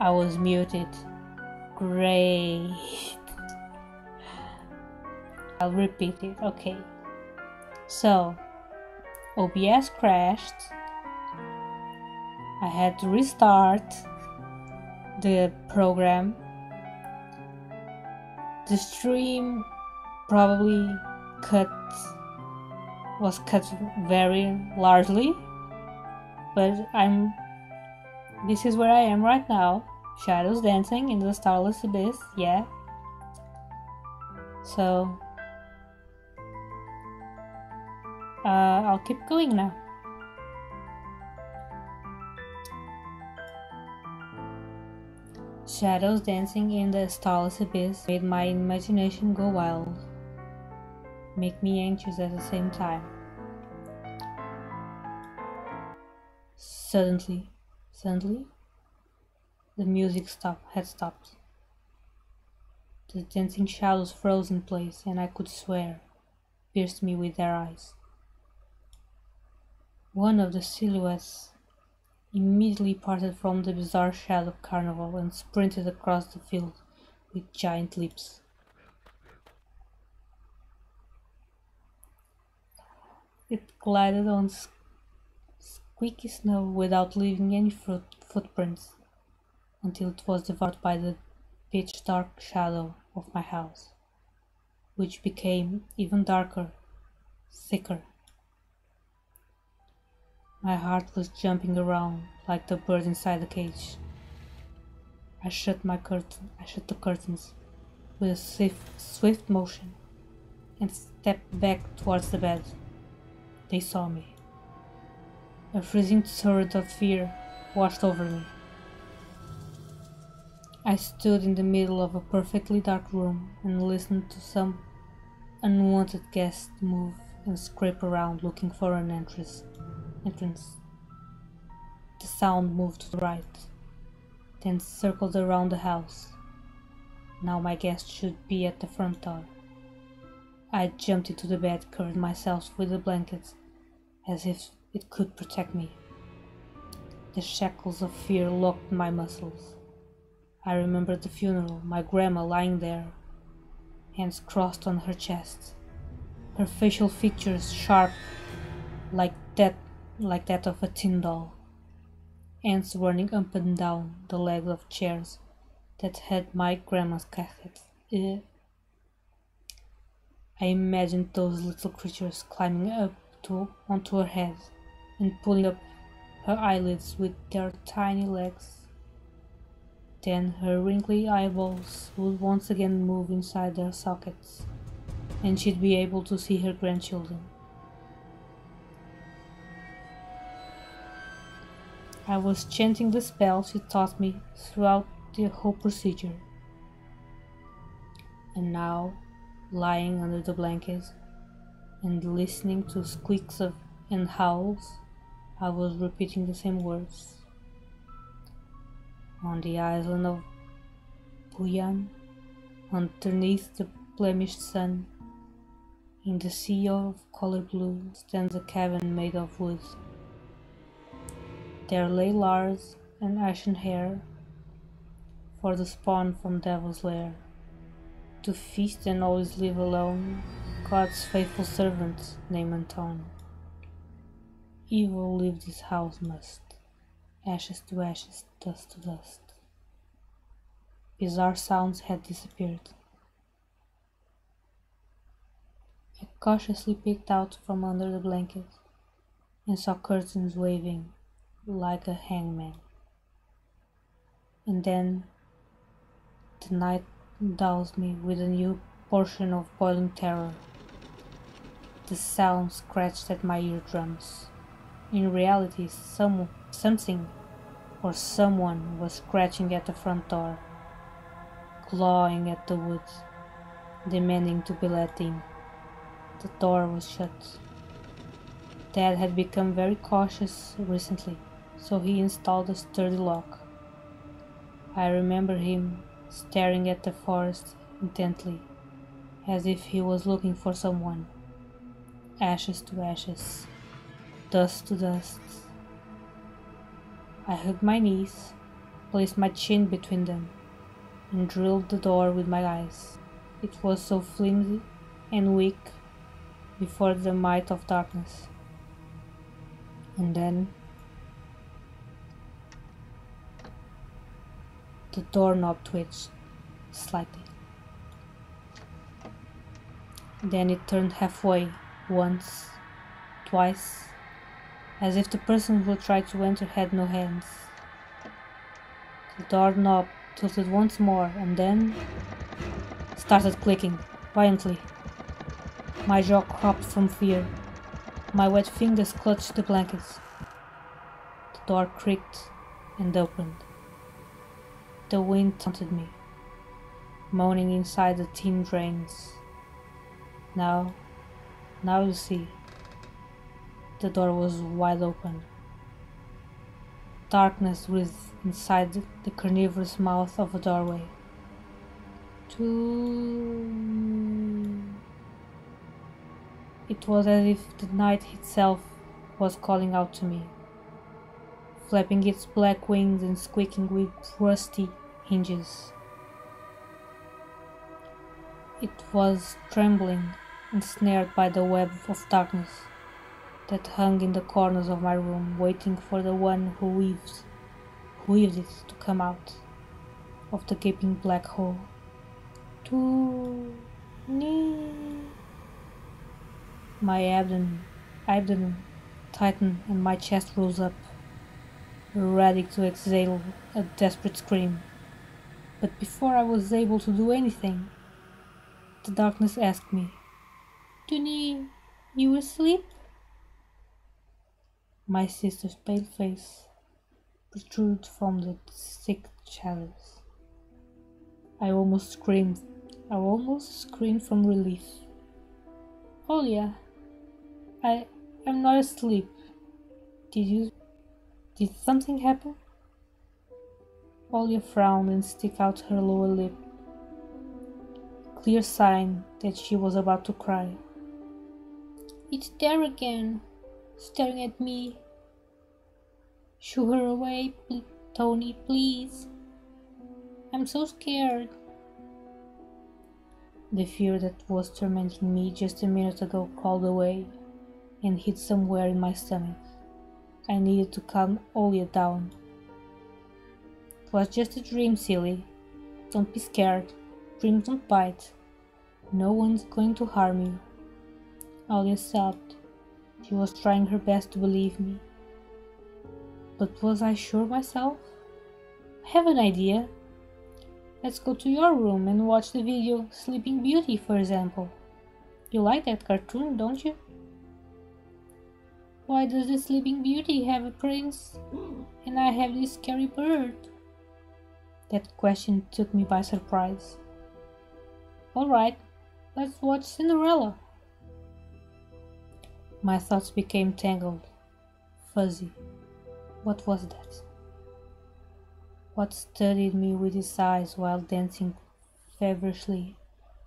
I was muted. Great. I'll repeat it. Okay. So, OBS crashed. I had to restart the program. The stream probably was cut very largely, but this is where I am right now. Shadows dancing in the starless abyss, yeah. So I'll keep going now. Shadows dancing in the starless abyss made my imagination go wild, make me anxious at the same time. Suddenly, the music had stopped. The dancing shadows froze in place, and I could swear, pierced me with their eyes. One of the silhouettes immediately parted from the bizarre shadow carnival and sprinted across the field with giant leaps. It glided on squeaky snow without leaving any footprints until it was devoured by the pitch-dark shadow of my house, which became even darker, thicker. My heart was jumping around like the bird inside the cage. I shut the curtains with a swift motion and stepped back towards the bed. They saw me. A freezing torrent of fear washed over me. I stood in the middle of a perfectly dark room and listened to some unwanted guest move and scrape around looking for an entrance. The sound moved to the right, then circled around the house. Now my guest should be at the front door. I jumped into the bed, covered myself with a blanket, as if it could protect me. The shackles of fear locked my muscles. I remembered the funeral, my grandma lying there, hands crossed on her chest, her facial features sharp like that of a tin doll, ants running up and down the legs of chairs that had my grandma's casket. I imagined those little creatures climbing up onto her head and pulling up her eyelids with their tiny legs. Then her wrinkly eyeballs would once again move inside their sockets, and she'd be able to see her grandchildren. I was chanting the spell she taught me throughout the whole procedure. And now, lying under the blanket and listening to squeaks and howls, I was repeating the same words. On the island of Buyan, underneath the blemished sun, in the sea of color blue, stands a cabin made of wood. There lay Lars and ashen hair, for the spawn from Devil's Lair, to feast and always live alone, God's faithful servant named Anton. Evil leave this house must, ashes to ashes, dust to dust. Bizarre sounds had disappeared. I cautiously peeked out from under the blanket and saw curtains waving like a hangman. And then the night doused me with a new portion of boiling terror. The sound scratched at my eardrums. In reality, something or someone was scratching at the front door, clawing at the wood, demanding to be let in. The door was shut. Dad had become very cautious recently, so he installed a sturdy lock. I remember him staring at the forest intently, as if he was looking for someone. Ashes to ashes, dust to dust. I hugged my knees, placed my chin between them, and drilled the door with my eyes. It was so flimsy and weak before the might of darkness. And then the doorknob twitched slightly. Then it turned halfway, once, twice, as if the person who tried to enter had no hands. The doorknob tilted once more and then started clicking violently. My jaw dropped from fear. My wet fingers clutched the blankets. The door creaked and opened. The wind taunted me, moaning inside the tin drains. Now you see. The door was wide open. Darkness breathed inside the carnivorous mouth of a doorway. It was as if the night itself was calling out to me, flapping its black wings and squeaking with rusty hinges. It was trembling, ensnared by the web of darkness that hung in the corners of my room, waiting for the one who weaved it to come out of the gaping black hole. My abdomen tightened and my chest rose up, ready to exhale a desperate scream. But before I was able to do anything, the darkness asked me, "Tony, you asleep?" My sister's pale face protruded from the thick shadows. I almost screamed from relief. "Olia, I'm not asleep. Did something happen?" Olia frowned and stuck out her lower lip, clear sign that she was about to cry. "It's there again, staring at me. Shoo her away, Tony, please. I'm so scared." The fear that was tormenting me just a minute ago crawled away and hid somewhere in my stomach. I needed to calm Olia down. "It was just a dream, silly. Don't be scared. Dreams don't bite. No one's going to harm you." Olia sobbed. She was trying her best to believe me. But was I sure myself? "I have an idea. Let's go to your room and watch the video Sleeping Beauty, for example. You like that cartoon, don't you?" "Why does the Sleeping Beauty have a prince and I have this scary bird?" That question took me by surprise. "Alright, let's watch Cinderella." My thoughts became tangled, fuzzy. What was that? What studied me with his eyes while dancing feverishly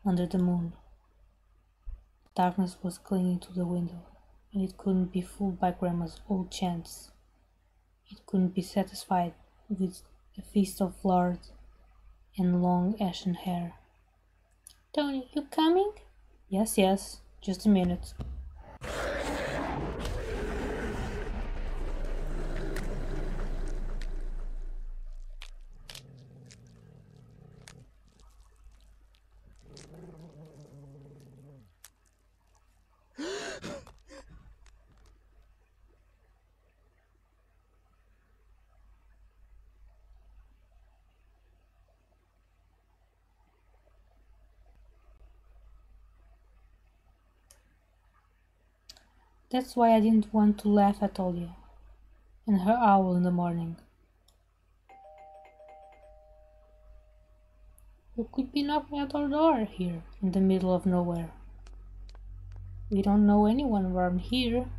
under the moon? Darkness was clinging to the window, and it couldn't be fooled by Grandma's old chants. It couldn't be satisfied with a feast of lard and long ashen hair. "Tony, you coming?" Yes, just a minute." That's why I didn't want to laugh at Olia and her owl in the morning. "Who could be knocking at our door here in the middle of nowhere? We don't know anyone around here."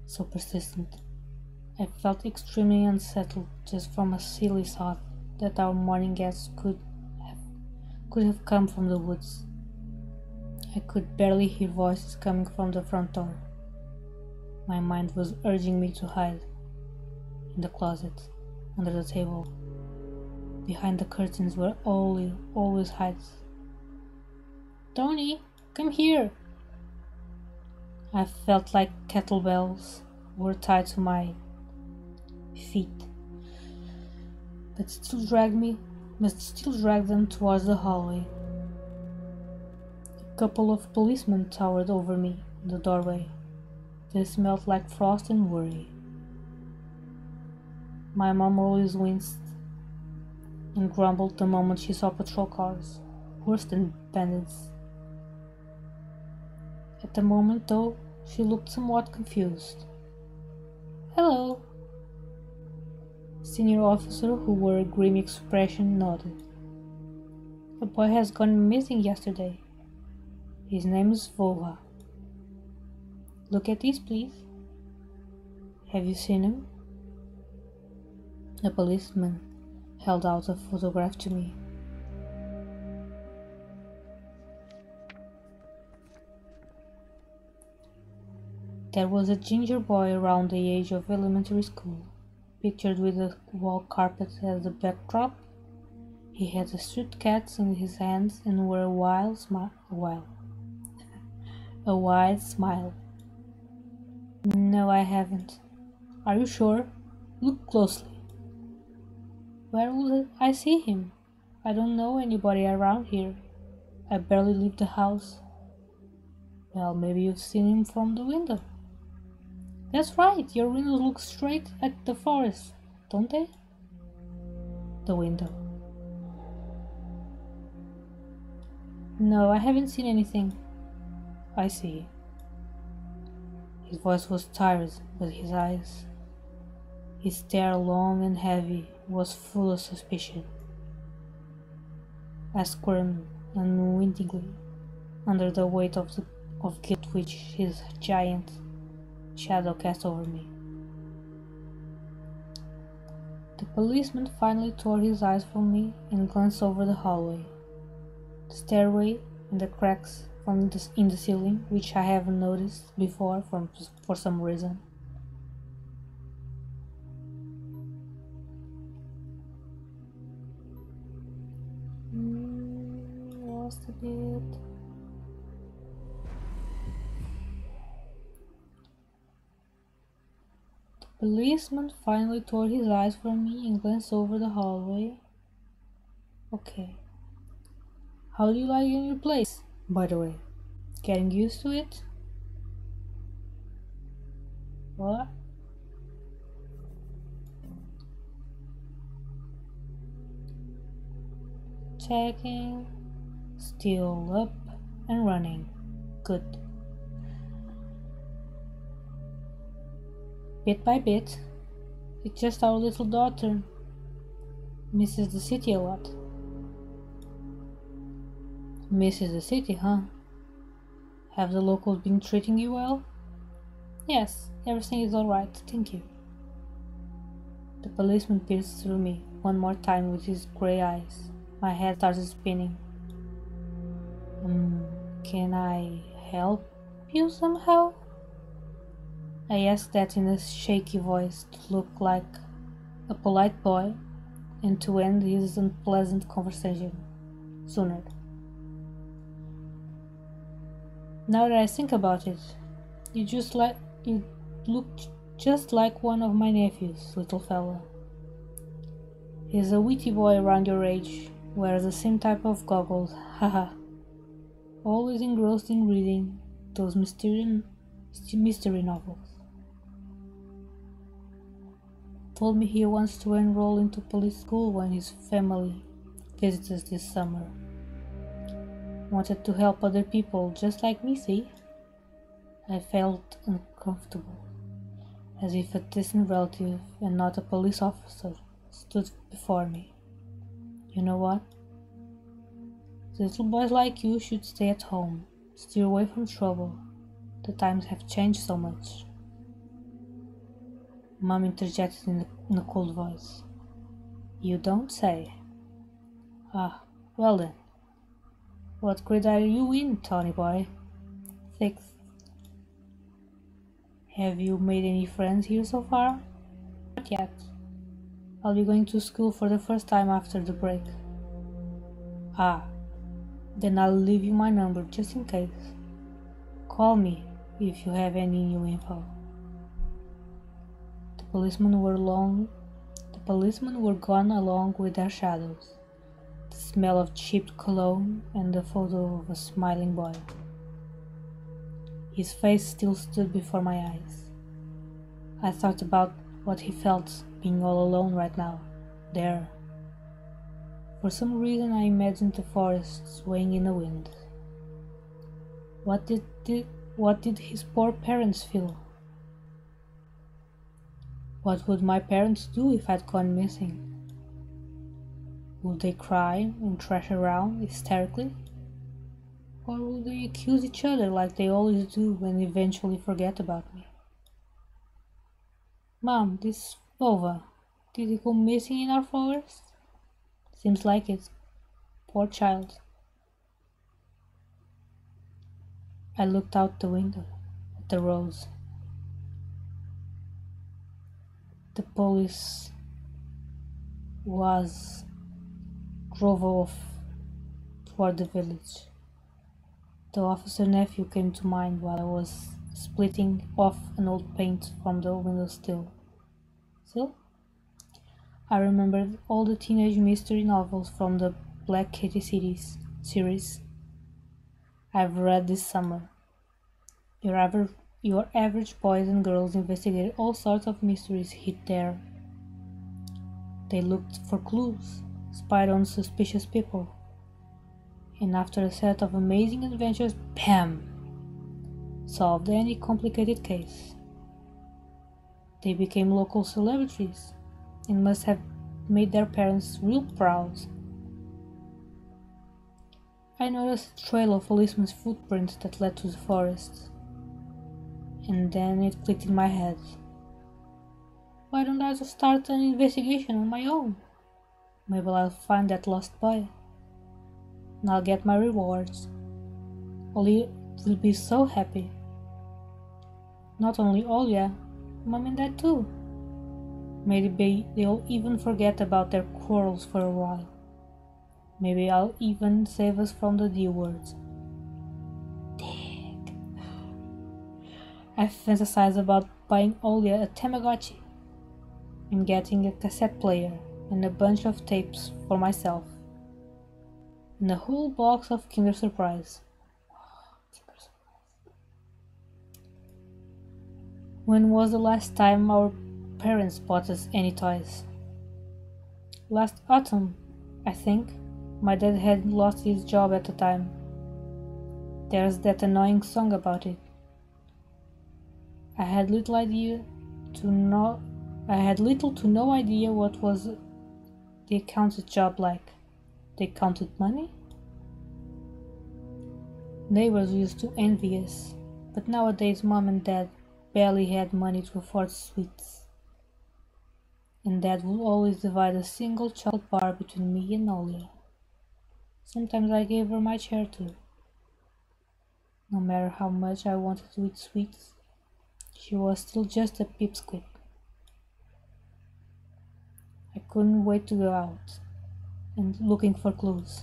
So persistent. I felt extremely unsettled just from a silly thought that our morning guests could have come from the woods. I could barely hear voices coming from the front door. My mind was urging me to hide, in the closet, under the table, behind the curtains where Ollie always hides. Tony, come here! I felt like kettlebells were tied to my feet, but must still drag them towards the hallway. A couple of policemen towered over me in the doorway. They smelled like frost and worry. My mom always winced and grumbled the moment she saw patrol cars, worse than bandits. At the moment, though, she looked somewhat confused. Hello. Senior officer, who wore a grim expression, nodded. A boy has gone missing yesterday. His name is Vova. Look at this, please. Have you seen him? A policeman held out a photograph to me. There was a ginger boy around the age of elementary school, pictured with a wall carpet as the backdrop. He had a street cat in his hands and wore a wide smile. No, I haven't. Are you sure? Look closely. Where would I see him? I don't know anybody around here. I barely leave the house. Well, maybe you've seen him from the window. That's right, your windows look straight at the forest, don't they? The window. No, I haven't seen anything. I see. His voice was tired, but his eyes, his stare long and heavy, was full of suspicion. I squirmed unwittingly under the weight of guilt which his giant shadow cast over me. The policeman finally tore his eyes from me and glanced over the hallway, the stairway, and the cracks in the ceiling, which I haven't noticed before for some reason. Lost a bit. The policeman finally tore his eyes from me and glanced over the hallway. Okay. How do you like your new place, by the way? Getting used to it? What? Checking. Still up and running. Good. Bit by bit, it's just our little daughter misses the city a lot. Misses the city, huh? Have the locals been treating you well? Yes, everything is alright, thank you. The policeman pierced through me one more time with his grey eyes. My head started spinning. Can I help you somehow? I asked that in a shaky voice to look like a polite boy and to end his unpleasant conversation sooner. Now that I think about it, you look just like one of my nephews, little fella. He's a witty boy around your age, wears the same type of goggles, haha. Always engrossed in reading those mystery novels. Told me he wants to enroll into police school when his family visits us this summer. Wanted to help other people just like me, see? I felt uncomfortable, as if a distant relative and not a police officer stood before me. You know what? Little boys like you should stay at home, steer away from trouble. The times have changed so much. Mom interjected in a cold voice. You don't say. Ah, well then. What grade are you in, Tony boy? 6th. Have you made any friends here so far? Not yet. I'll be going to school for the first time after the break. Ah, then I'll leave you my number just in case. Call me if you have any new info. The policemen were gone along with their shadows, the smell of cheap cologne and the photo of a smiling boy. His face still stood before my eyes. I thought about what he felt being all alone right now, there. For some reason I imagined the forest swaying in the wind. What did his poor parents feel? What would my parents do if I'd gone missing? Would they cry and thrash around hysterically? Or would they accuse each other like they always do and eventually forget about me? Mom, this Vova, did he go missing in our forest? Seems like it. Poor child. I looked out the window at the roads. The police drove off toward the village. The officer nephew came to mind while I was splitting off an old paint from the windowsill. I remembered all the teenage mystery novels from the Black Kitty series I've read this summer. Your average boys and girls investigated all sorts of mysteries hid there. They looked for clues, spied on suspicious people, and after a set of amazing adventures, bam! Solved any complicated case. They became local celebrities and must have made their parents real proud. I noticed a trail of policemen's footprints that led to the forest. And then it clicked in my head. Why don't I just start an investigation on my own? Maybe I'll find that lost boy. And I'll get my rewards. Ollie will be so happy. Not only Olya, Mom and Dad too. Maybe they'll even forget about their quarrels for a while. Maybe I'll even save us from the D words. Dick. I fantasize about buying Olya a Tamagotchi and getting a cassette player and a bunch of tapes for myself and a whole box of Kinder Surprise. When was the last time our parents bought us any toys? Last autumn, I think. My dad had lost his job at the time. There's that annoying song about it. I had little to no idea what was the accountant's job like. They counted money? Neighbors used to envy us, but nowadays Mom and Dad barely had money to afford sweets. And Dad would always divide a single chocolate bar between me and Olya. Sometimes I gave her my chair too. No matter how much I wanted to eat sweets, she was still just a pipsqueak. I couldn't wait to go out and looking for clues.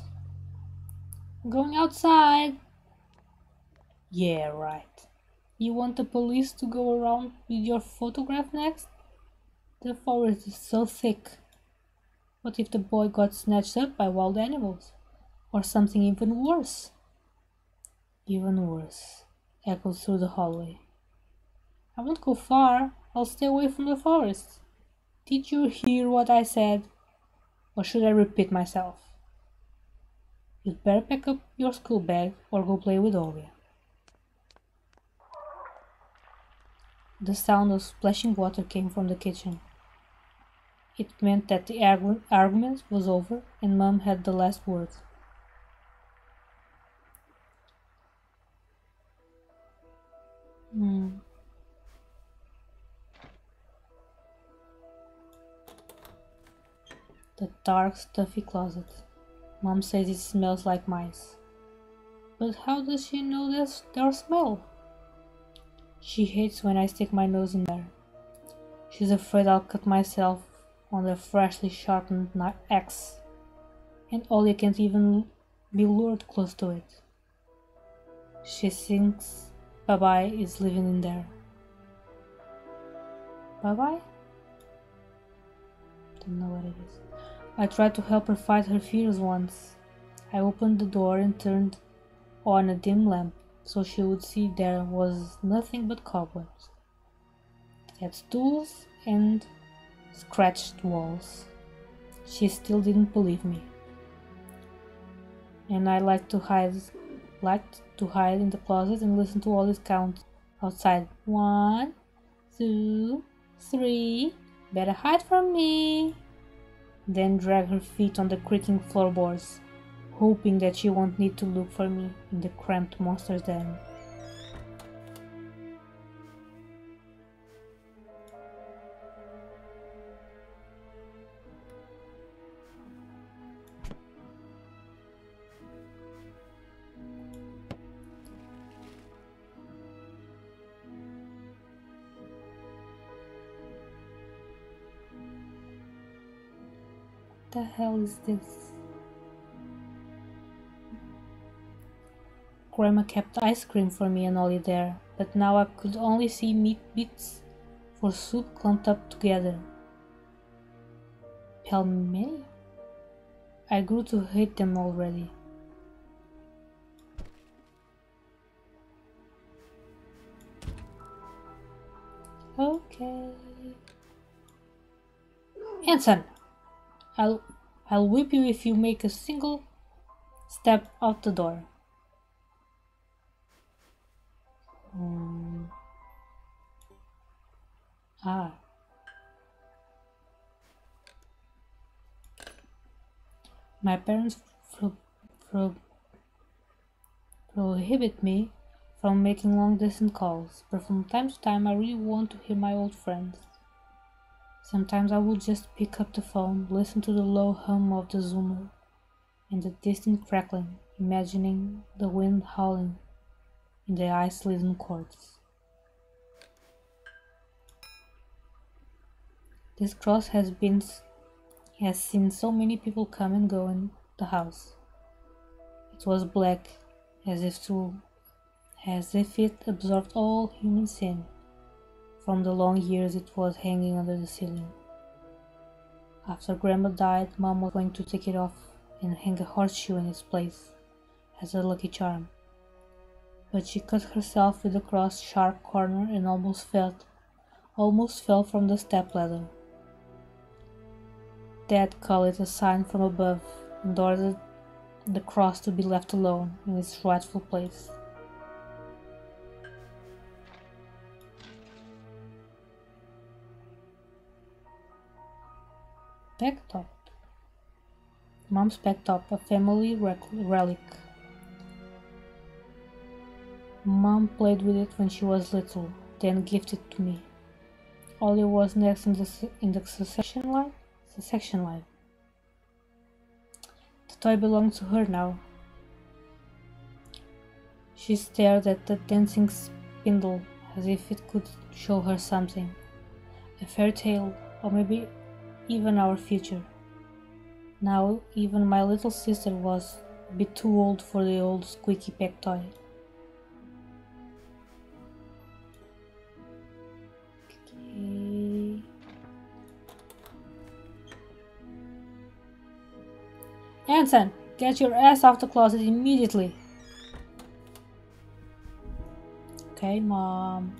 Going outside! Yeah, right. You want the police to go around with your photograph next? The forest is so thick. What if the boy got snatched up by wild animals? Or something even worse? Even worse, echoed through the hallway. I won't go far. I'll stay away from the forest. Did you hear what I said? Or should I repeat myself? You'd better pack up your school bag or go play with Olya. The sound of splashing water came from the kitchen. It meant that the argument was over and Mom had the last word. The dark, stuffy closet. Mom says it smells like mice. But how does she know their smell? She hates when I stick my nose in there. She's afraid I'll cut myself on their freshly sharpened axe, and Ollie can't even be lured close to it. She thinks Bye-Bye is living in there. Bye-Bye? Don't know what it is. I tried to help her fight her fears once. I opened the door and turned on a dim lamp so she would see there was nothing but cobwebs. It had stools and scratched walls. She still didn't believe me. And I liked to hide in the closet and listen to all his count outside. 1, 2, 3. Better hide from me. Then drag her feet on the creaking floorboards, hoping that she won't need to look for me in the cramped monster's den. What the hell is this? Grandma kept ice cream for me and Ollie there, but now I could only see meat bits for soup clumped up together. Pelmeni? I grew to hate them already. Okay. Anson! I'll whip you if you make a single step out the door. My parents prohibit me from making long-distance calls, but from time to time I really want to hear my old friends. Sometimes I will just pick up the phone, listen to the low hum of the zoomer and the distant crackling, imagining the wind howling in the ice-laden courts. This cross has seen so many people come and go in the house. It was black, as if it absorbed all human sin from the long years it was hanging under the ceiling. After Grandma died, Mom was going to take it off and hang a horseshoe in its place as a lucky charm. But she cut herself with the cross sharp corner and almost fell from the stepladder. Dad called it a sign from above and ordered the cross to be left alone in its rightful place. Pegtop. Mom's pegtop, a family relic. Mom played with it when she was little, then gifted it to me. Ollie was next in the succession line. The toy belonged to her now. She stared at the dancing spindle as if it could show her something. A fairy tale, or maybe even our future. Now even my little sister was a bit too old for the old squeaky peg toy. Okay. Anson, get your ass out the closet immediately. Okay, Mom.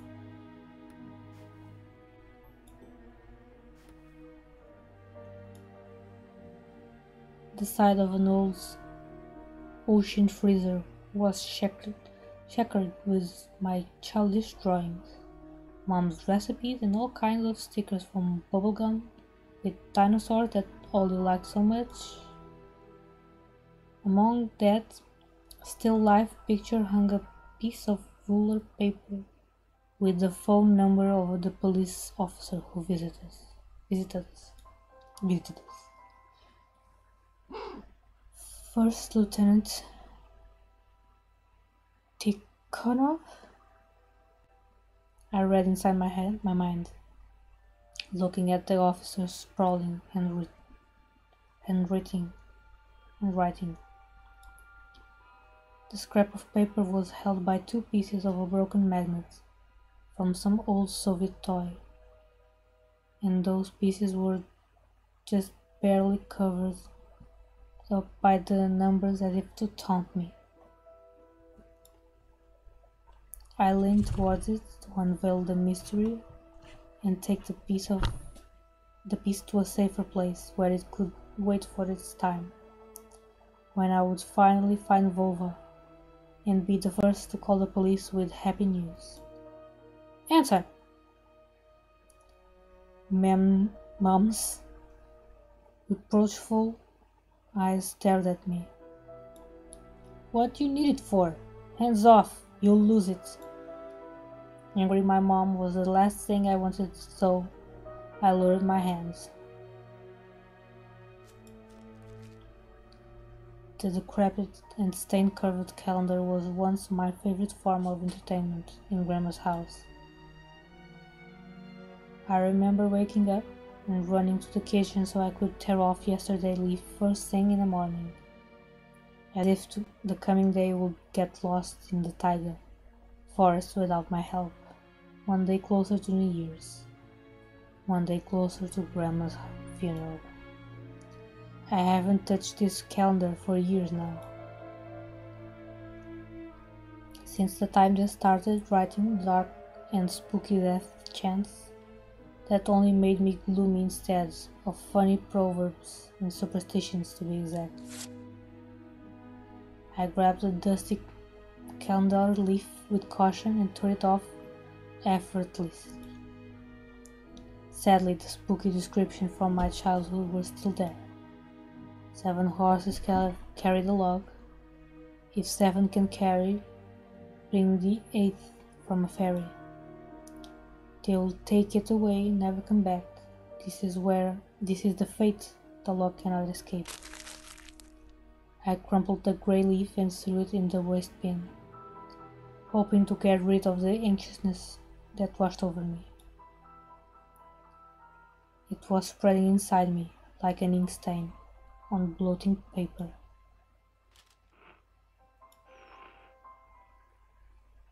The side of an old ocean freezer was checkered with my childish drawings, Mom's recipes, and all kinds of stickers from bubblegum with dinosaurs that Ollie liked so much. Among that still life picture hung a piece of ruler paper with the phone number of the police officer who visited us. First Lieutenant Tikhonov. I read inside my mind. looking at the officers sprawling and writing. The scrap of paper was held by 2 pieces of a broken magnet from some old Soviet toy, and those pieces were just barely covered up by the numbers as if to taunt me. I leaned towards it to unveil the mystery and take the piece to a safer place where it could wait for its time, when I would finally find Volva and be the first to call the police with happy news. Answer! Mom's reproachful eyes stared at me. What you need it for? Hands off, you'll lose it. Angry my mom was the last thing I wanted, so I lowered my hands. The decrepit and stain-covered calendar was once my favorite form of entertainment in Grandma's house. I remember waking up and running to the kitchen so I could tear off yesterday's leaf first thing in the morning, as if the coming day would get lost in the taiga forest without my help. One day closer to New Year's, one day closer to Grandma's funeral. I haven't touched this calendar for years now. Since the time they started writing dark and spooky death chants that only made me gloomy instead of funny proverbs and superstitions, to be exact. I grabbed a dusty calendar leaf with caution and tore it off effortlessly. Sadly, the spooky description from my childhood was still there. 7 horses carry the log. If 7 can carry, bring the 8th from a ferry. They will take it away, never come back. This is the fate the log cannot escape. I crumpled the grey leaf and threw it in the waste bin, hoping to get rid of the anxiousness that washed over me. It was spreading inside me like an ink stain on blotting paper.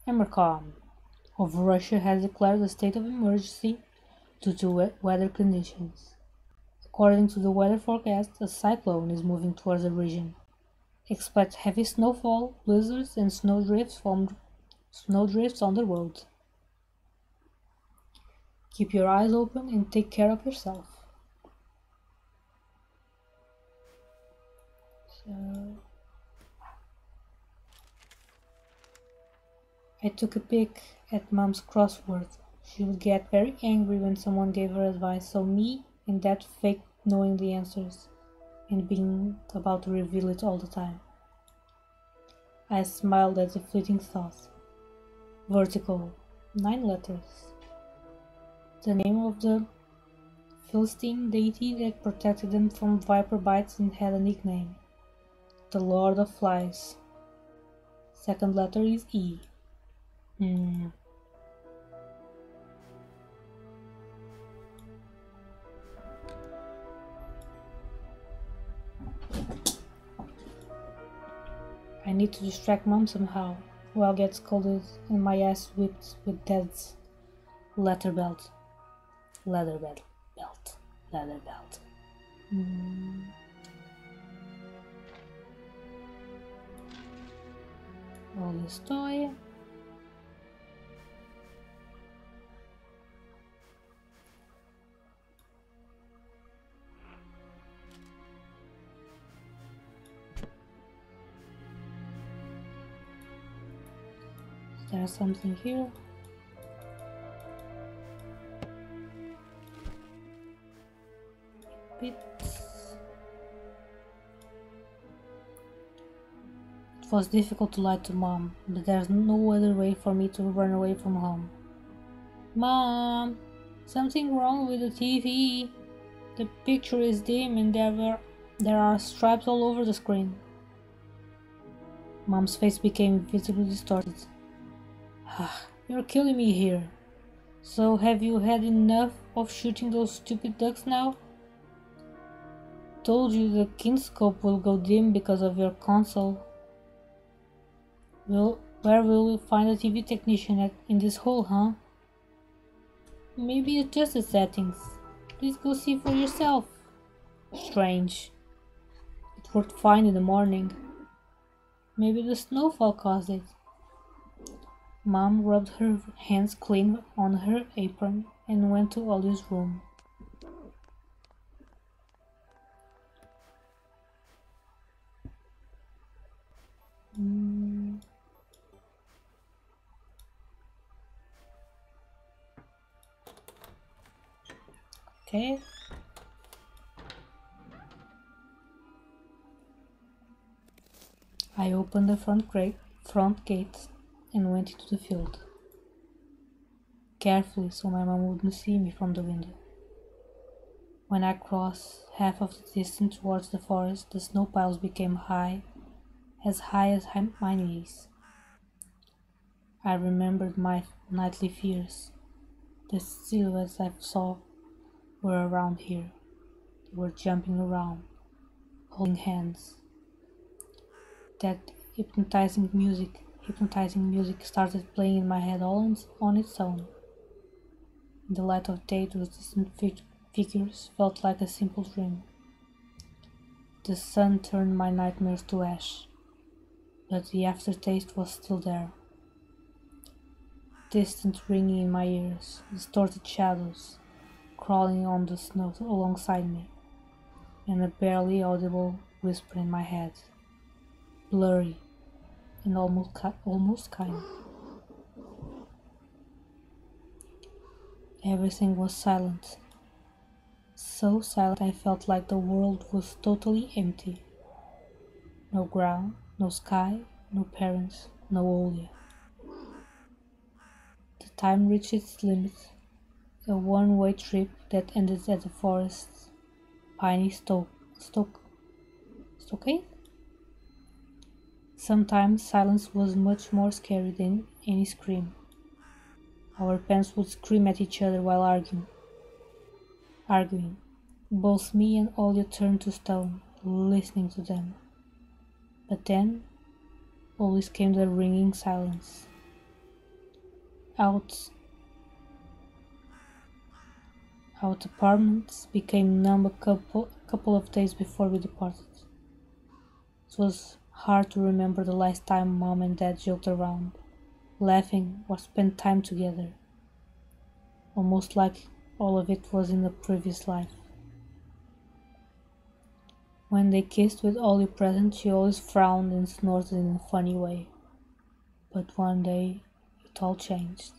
Emercom of Russia has declared a state of emergency due to wet weather conditions. According to the weather forecast, a cyclone is moving towards the region. Expect heavy snowfall, blizzards, and snowdrifts on the road. Keep your eyes open and take care of yourself. So I took a peek at Mom's crossword. She would get very angry when someone gave her advice, so me and that fake knowing the answers and being about to reveal it all the time. I smiled at the fleeting thought. Vertical, 9 letters. The name of the Philistine deity that protected them from viper bites and had a nickname. The Lord of Flies. Second letter is E. I need to distract Mom somehow, or I'll get scolded and my ass whipped with Dad's leather belt. All this toy. There's something here. Bits. It was difficult to lie to Mom, but there's no other way for me to run away from home. Mom, something wrong with the TV. The picture is dim and there are stripes all over the screen. Mom's face became visibly distorted. You're killing me here. So have you had enough of shooting those stupid ducks now? Told you the kinescope will go dim because of your console. Well, where will we find a TV technician in this hole, huh? Maybe adjust the settings. Please go see for yourself. Strange. It worked fine in the morning. Maybe the snowfall caused it. Mom rubbed her hands clean on her apron and went to Ollie's room. Mm, okay. I opened the front gate and went into the field, carefully so my mom wouldn't see me from the window. When I crossed half of the distance towards the forest, the snow piles became as high as my knees. I remembered my nightly fears. The silhouettes I saw were around here. They were jumping around, holding hands. That hypnotizing music started playing in my head on its own. In the light of day, those distant figures felt like a simple dream. The sun turned my nightmares to ash, but the aftertaste was still there. Distant ringing in my ears, distorted shadows crawling on the snow alongside me, and a barely audible whisper in my head, blurry and almost kind. Everything was silent, so silent I felt like the world was totally empty. No ground, no sky, no parents, no Olia. The time reached its limit, a one-way trip that ended at the forest's piney stockade. Sometimes silence was much more scary than any scream. Our parents would scream at each other while arguing. Both me and Olia turned to stone, listening to them. But then always came the ringing silence. Out apartments became numb a couple of days before we departed. It was hard to remember the last time Mom and Dad joked around, laughing or spent time together, almost like all of it was in a previous life. When they kissed with Ollie present, she always frowned and snorted in a funny way. But one day, it all changed.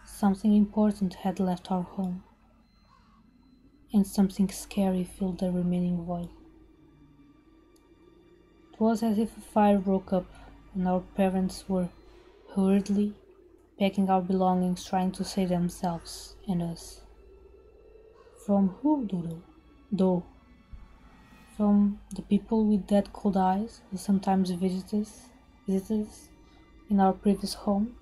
Something important had left our home, and something scary filled the remaining void. It was as if a fire broke up and our parents were hurriedly packing our belongings, trying to save themselves and us. From who, Doodle? Though, from the people with dead cold eyes who sometimes visited us in our previous home.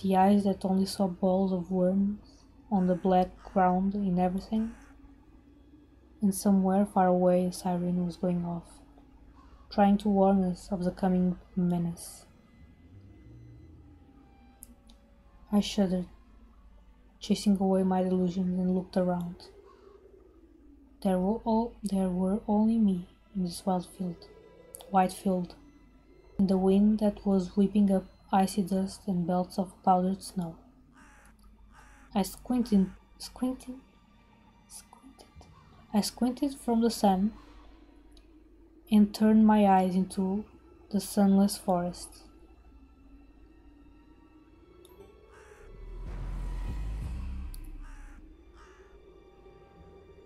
The eyes that only saw balls of worms on the black ground in everything. And somewhere far away a siren was going off, trying to warn us of the coming menace. I shuddered, chasing away my delusions, and looked around. There were only me in this white field, in the wind that was whipping up icy dust and belts of powdered snow. I squinted. I squinted from the sun and turned my eyes into the sunless forest.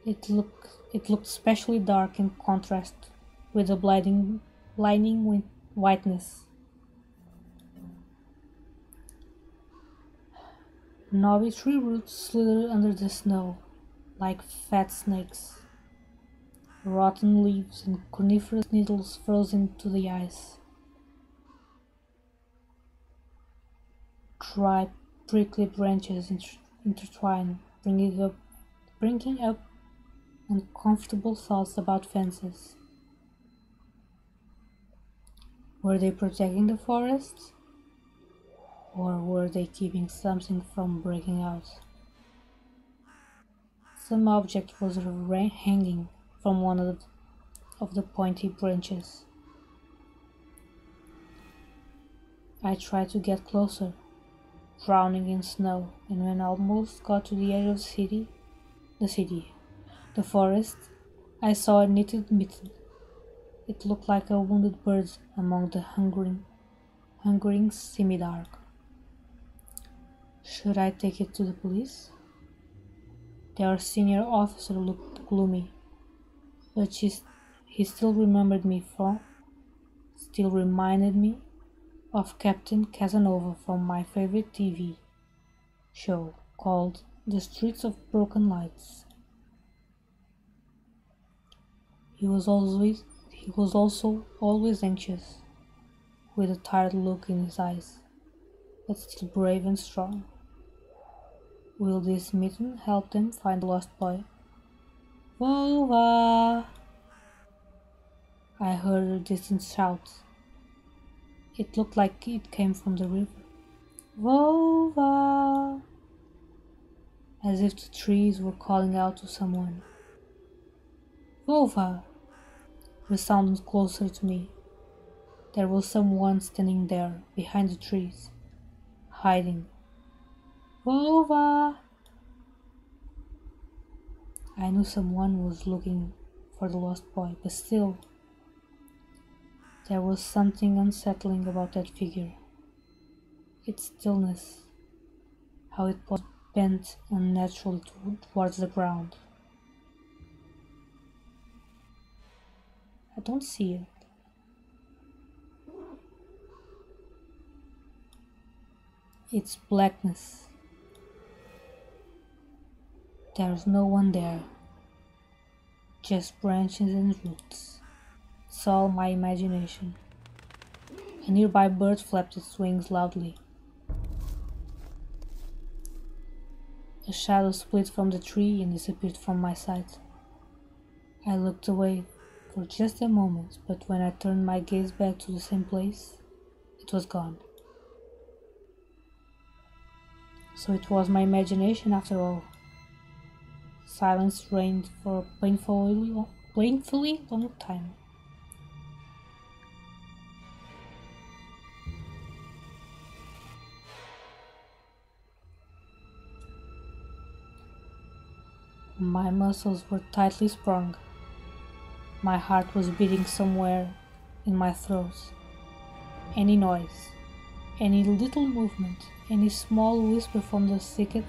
It looked especially dark in contrast with the blinding whiteness. Knobby tree roots slithered under the snow like fat snakes. Rotten leaves and coniferous needles frozen to the ice. Dry, prickly branches intertwine, bringing up uncomfortable thoughts about fences. Were they protecting the forest? Or were they keeping something from breaking out? Some object was hanging from one of the pointy branches. I tried to get closer, drowning in snow, and when I almost got to the edge of the forest, I saw a knitted mitten. It looked like a wounded bird among the hungering semi-dark. Should I take it to the police? Their senior officer looked gloomy, but he still reminded me of Captain Casanova from my favorite TV show called The Streets of Broken Lights. He was also always anxious, with a tired look in his eyes, but still brave and strong. Will this mitten help them find the lost boy? Vova! I heard a distant shout. It looked like it came from the river. Vova! As if the trees were calling out to someone. Vova! Resounded closer to me. There was someone standing there, behind the trees, hiding. Vova! I knew someone was looking for the lost boy, but still, there was something unsettling about that figure. Its stillness, how it was bent unnaturally towards the ground. I don't see it. It's blackness. There's no one there. Just branches and roots. It's all my imagination. A nearby bird flapped its wings loudly. A shadow split from the tree and disappeared from my sight. I looked away for just a moment, but when I turned my gaze back to the same place, it was gone. So it was my imagination after all. Silence reigned for a painfully long time. My muscles were tightly sprung. My heart was beating somewhere in my throat. Any noise, any little movement, any small whisper from the thicket,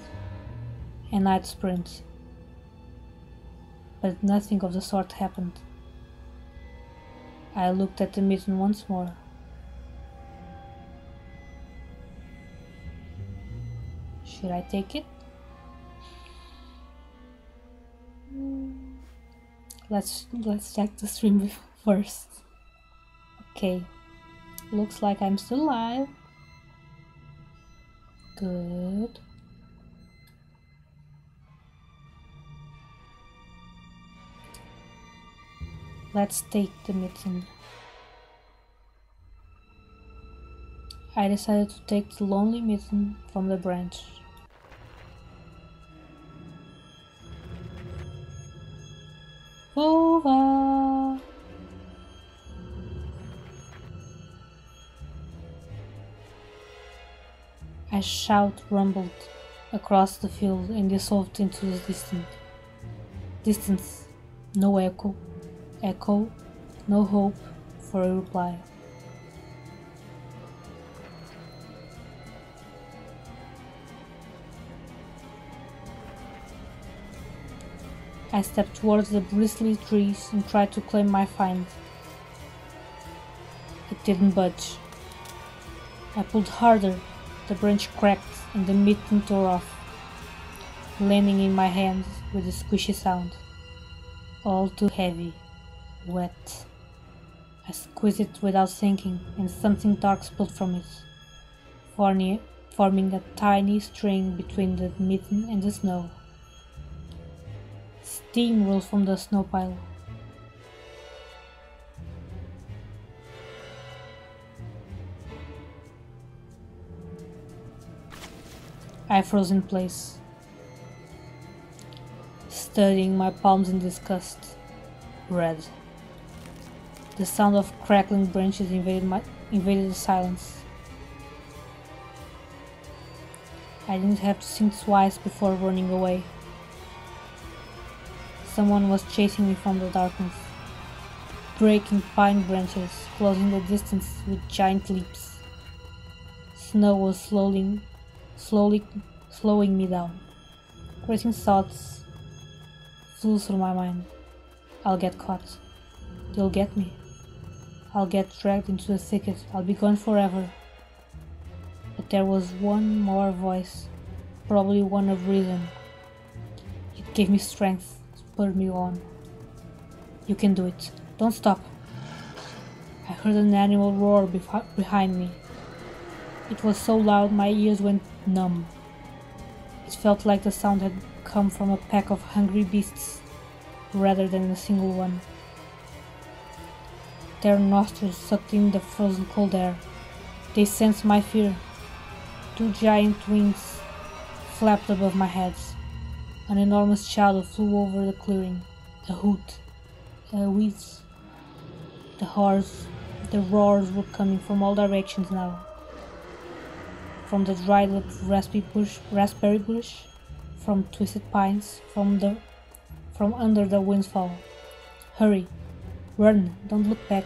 and I'd sprint. But nothing of the sort happened. I looked at the mitten once more. Should I take it? Let's check the stream first. Okay, looks like I'm still alive. Good. Let's take the mitten. I decided to take the lonely mitten from the branch. Vova! A shout rumbled across the field and dissolved into the distance. No echo, no hope for a reply. I stepped towards the bristly trees and tried to claim my find. It didn't budge. I pulled harder, the branch cracked and the mitten tore off, landing in my hands with a squishy sound. All too heavy, wet. I squeezed it without thinking, and something dark spilled from it, forming a tiny string between the mitten and the snow. Steam rose from the snow pile. I froze in place, studying my palms in disgust. Red. The sound of crackling branches invaded the silence. I didn't have to think twice before running away. Someone was chasing me from the darkness, breaking pine branches, closing the distance with giant leaps. Snow was slowly slowing me down. Racing thoughts flew through my mind. I'll get caught. They'll get me. I'll get dragged into the thicket. I'll be gone forever. But there was one more voice, probably one of reason. It gave me strength, spurred me on. You can do it. Don't stop. I heard an animal roar behind me. It was so loud my ears went numb. It felt like the sound had come from a pack of hungry beasts rather than a single one. Their nostrils sucked in the frozen cold air. They sensed my fear. Two giant wings flapped above my head. An enormous shadow flew over the clearing. A hoot, a wheeze. The roars were coming from all directions now. From the dried up raspberry bush, from twisted pines, from under the windfall. Hurry, run, don't look back.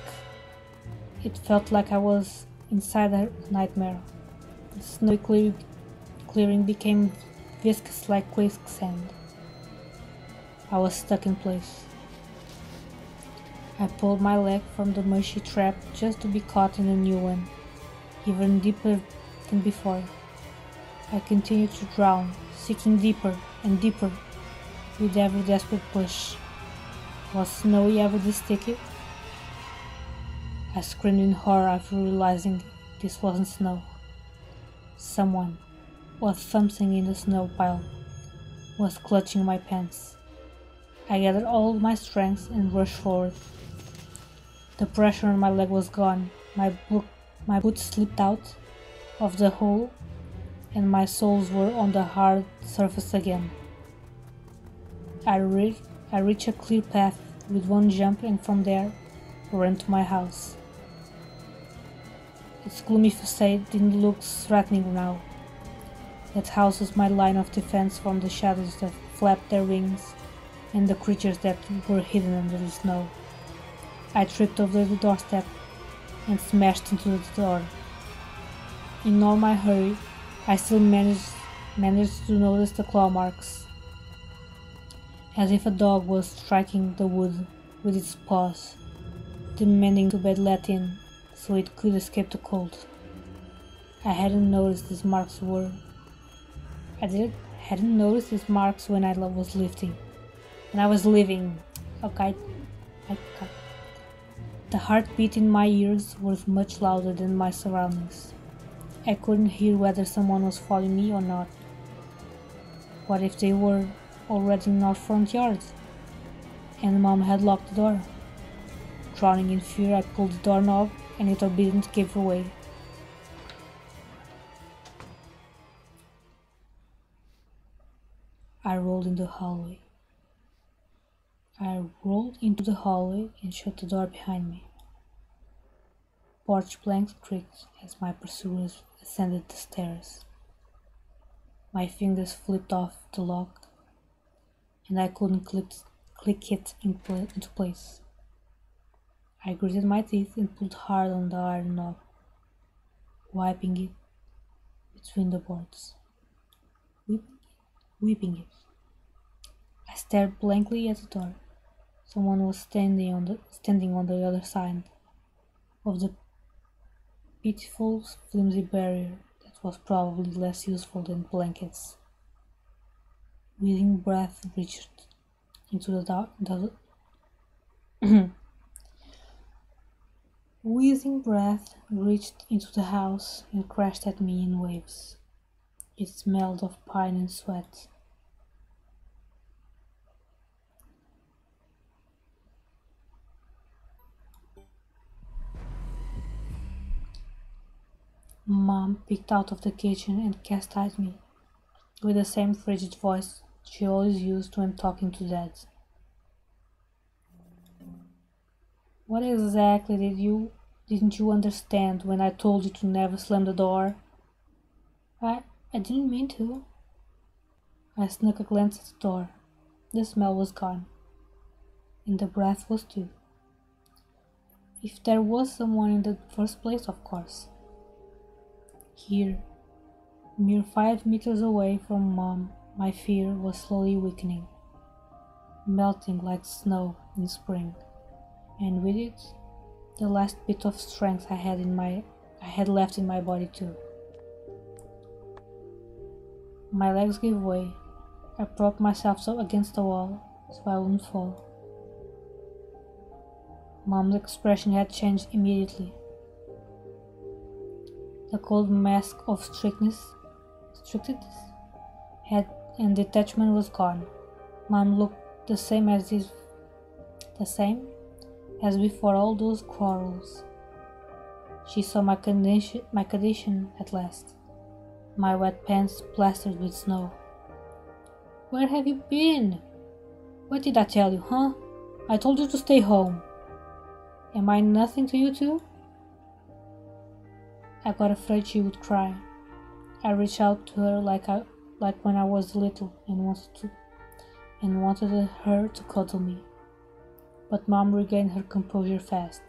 It felt like I was inside a nightmare. The snowy clearing became viscous like quicksand. I was stuck in place. I pulled my leg from the mushy trap just to be caught in a new one, even deeper than before. I continued to drown, sinking deeper and deeper with every desperate push. Was Snowy ever this sticky? I screamed in horror after realizing this wasn't snow. Someone, or something in the snow pile, was clutching my pants. I gathered all my strength and rushed forward. The pressure on my leg was gone. My boots slipped out of the hole and my soles were on the hard surface again. I reached a clear path with one jump and from there ran to my house. Its gloomy facade didn't look threatening now. That house was my line of defense from the shadows that flapped their wings and the creatures that were hidden under the snow. I tripped over the doorstep and smashed into the door. In all my hurry, I still managed to notice the claw marks, as if a dog was striking the wood with its paws, demanding to be let in so it could escape the cold. I hadn't noticed these marks when I was lifting. When I was leaving. Okay. The heartbeat in my ears was much louder than my surroundings. I couldn't hear whether someone was following me or not. What if they were already in our front yard? And Mom had locked the door. Drowning in fear, I pulled the doorknob and it obediently gave away. I rolled into the hallway and shut the door behind me. Porch planks creaked as my pursuers ascended the stairs. My fingers flipped off the lock, and I couldn't click it into place. I gritted my teeth and pulled hard on the iron knob, wiping it between the boards. Whipping it. I stared blankly at the door. Someone was standing on the other side of the pitiful, flimsy barrier that was probably less useful than blankets. Wheezing breath reached into Wheezing breath reached into the house and crashed at me in waves. It smelled of pine and sweat. Mom peeked out of the kitchen and chastised me, with the same frigid voice she always used when talking to Dad. What exactly didn't you understand when I told you to never slam the door? I I didn't mean to. I snuck a glance at the door. The smell was gone, and the breath was too. If there was someone in the first place, of course. Here, mere 5 meters away from Mom, my fear was slowly weakening, melting like snow in spring, and with it, the last bit of strength I had left in my body too. My legs gave way. I propped myself so against the wall so I wouldn't fall. Mom's expression had changed immediately. The cold mask of strictness had and detachment was gone. Mom looked the same as before all those quarrels. She saw my condition at last. My wet pants plastered with snow. Where have you been? What did I tell you, huh? I told you to stay home. Am I nothing to you too? I got afraid she would cry. I reached out to her like when I was little and wanted her to cuddle me. But Mom regained her composure fast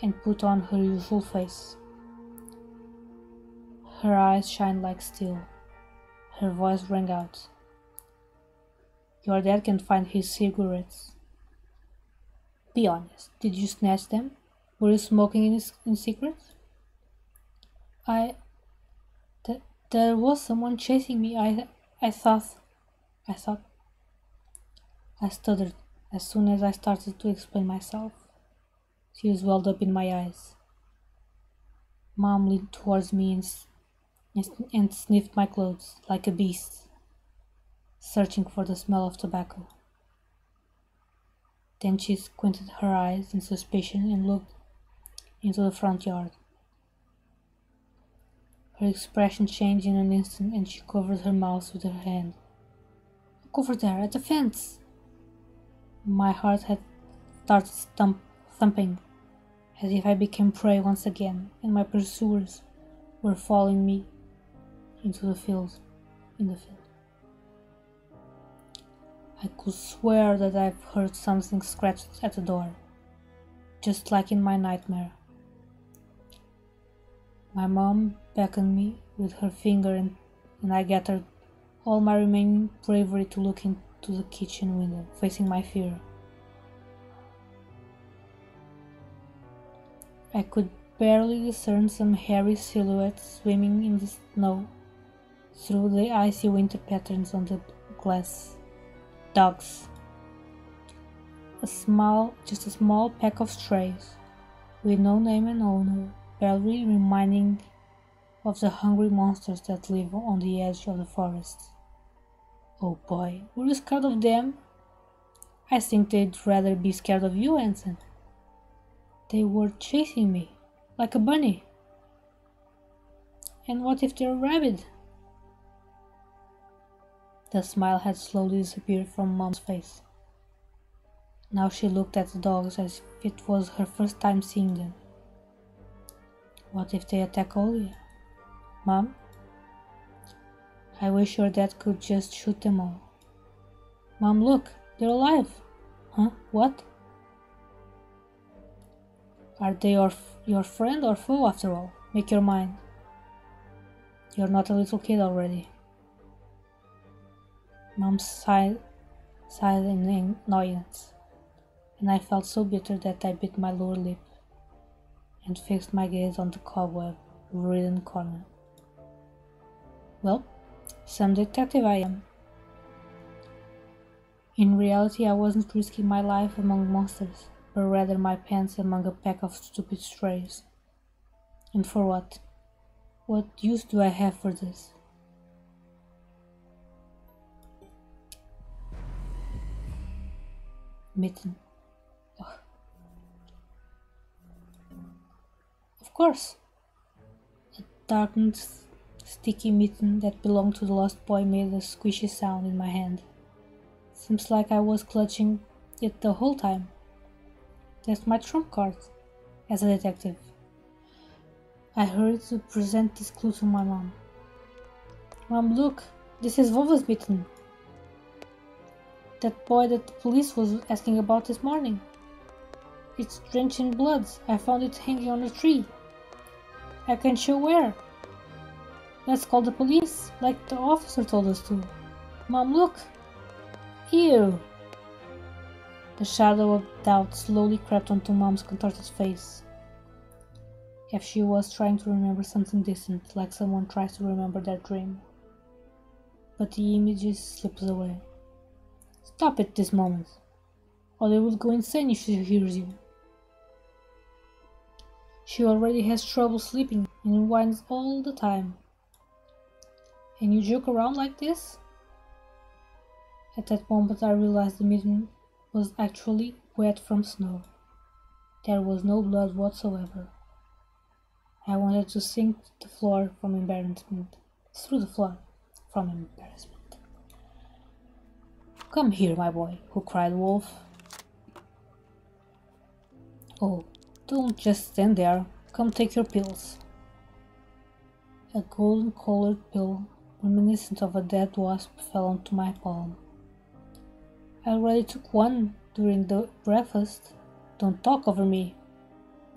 and put on her usual face. Her eyes shined like steel. Her voice rang out. Your dad can find his cigarettes. Be honest, did you snatch them? Were you smoking in secret? I. There was someone chasing me. I thought. I thought. I stuttered as soon as I started to explain myself. Tears welled up in my eyes. Mom leaned towards me and sniffed my clothes like a beast, searching for the smell of tobacco. Then she squinted her eyes in suspicion and looked into the front yard. Her expression changed in an instant and she covered her mouth with her hand. Look over there, at the fence! My heart had started thumping, as if I became prey once again, and my pursuers were following me into the field. I could swear that I've heard something scratched at the door, just like in my nightmare. My mom beckoned me with her finger and I gathered all my remaining bravery to look into the kitchen window, facing my fear. I could barely discern some hairy silhouettes swimming in the snow through the icy winter patterns on the glass. Dogs. Just a small pack of strays, with no name and owner, barely reminding of the hungry monsters that live on the edge of the forest. Oh boy, were you scared of them? I think they'd rather be scared of you, Anson. They were chasing me, like a bunny. And what if they're rabid? The smile had slowly disappeared from Mom's face. Now she looked at the dogs as if it was her first time seeing them. What if they attack Olia? Mom? I wish your dad could just shoot them all. Mom, look, they're alive. Huh? What? Are they your friend or foe after all? Make your mind. You're not a little kid already. Mom sighed in annoyance, and I felt so bitter that I bit my lower lip and fixed my gaze on the cobweb-ridden corner. Well, some detective I am. In reality, I wasn't risking my life among monsters, but rather my pants among a pack of stupid strays. And for what? What use do I have for this? mitten. Ugh. Of course, darkened, sticky mitten that belonged to the lost boy made a squishy sound in my hand. Seems like I was clutching it the whole time. That's my trump card as a detective. I hurried to present this clue to my mom. Mom, look, this is Vova's mitten. That boy that the police was asking about this morning. It's drenched in blood. I found it hanging on a tree. I can show where. Let's call the police, like the officer told us to. Mom, look! Ew! The shadow of doubt slowly crept onto Mom's contorted face. If she was trying to remember something distant, like someone tries to remember their dream. But the images slips away. Stop it this moment, or they will go insane if she hears you. She already has trouble sleeping and whines all the time. And you joke around like this? At that moment I realized the mitten was actually wet from snow. There was no blood whatsoever. I wanted to sink to the floor from embarrassment. Through the floor from embarrassment. Come here, my boy, who cried Wolf. Oh, don't just stand there. Come take your pills. A golden-colored pill, reminiscent of a dead wasp, fell onto my palm. I already took one during the breakfast. Don't talk over me.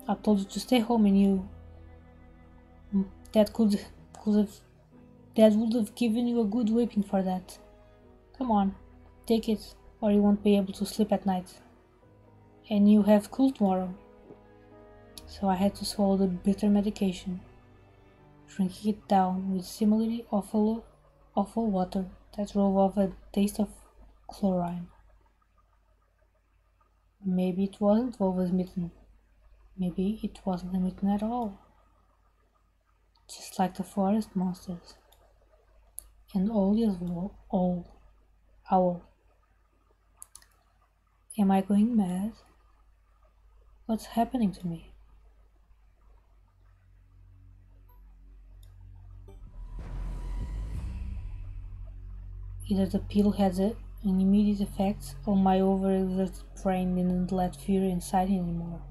I told you to stay home and you... That would have given you a good whipping for that. Come on, take it, or you won't be able to sleep at night. And you have school tomorrow. So I had to swallow the bitter medication, drinking it down with similarly awful water that drove off a taste of chlorine. Maybe it wasn't Vova's mitten. Maybe it wasn't a mitten at all. Just like the forest monsters. And Olia's owl. Am I going mad? What's happening to me? Either the pill had an immediate effect, or my overexerted brain didn't let fear inside anymore.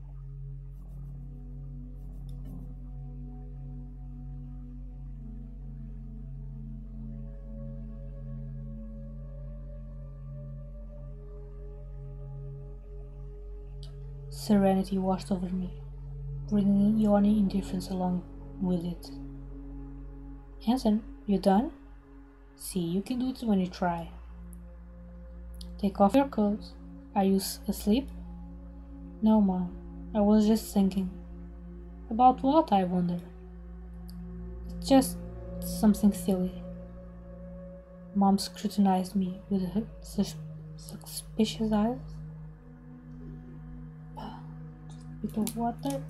Serenity washed over me, bringing yawning indifference along with it. Hanson, you done? See, you can do it when you try. Take off your coat. Are you asleep? No, Mom. I was just thinking. About what, I wonder? It's just something silly. Mom scrutinized me with her suspicious eyes. Bit of water.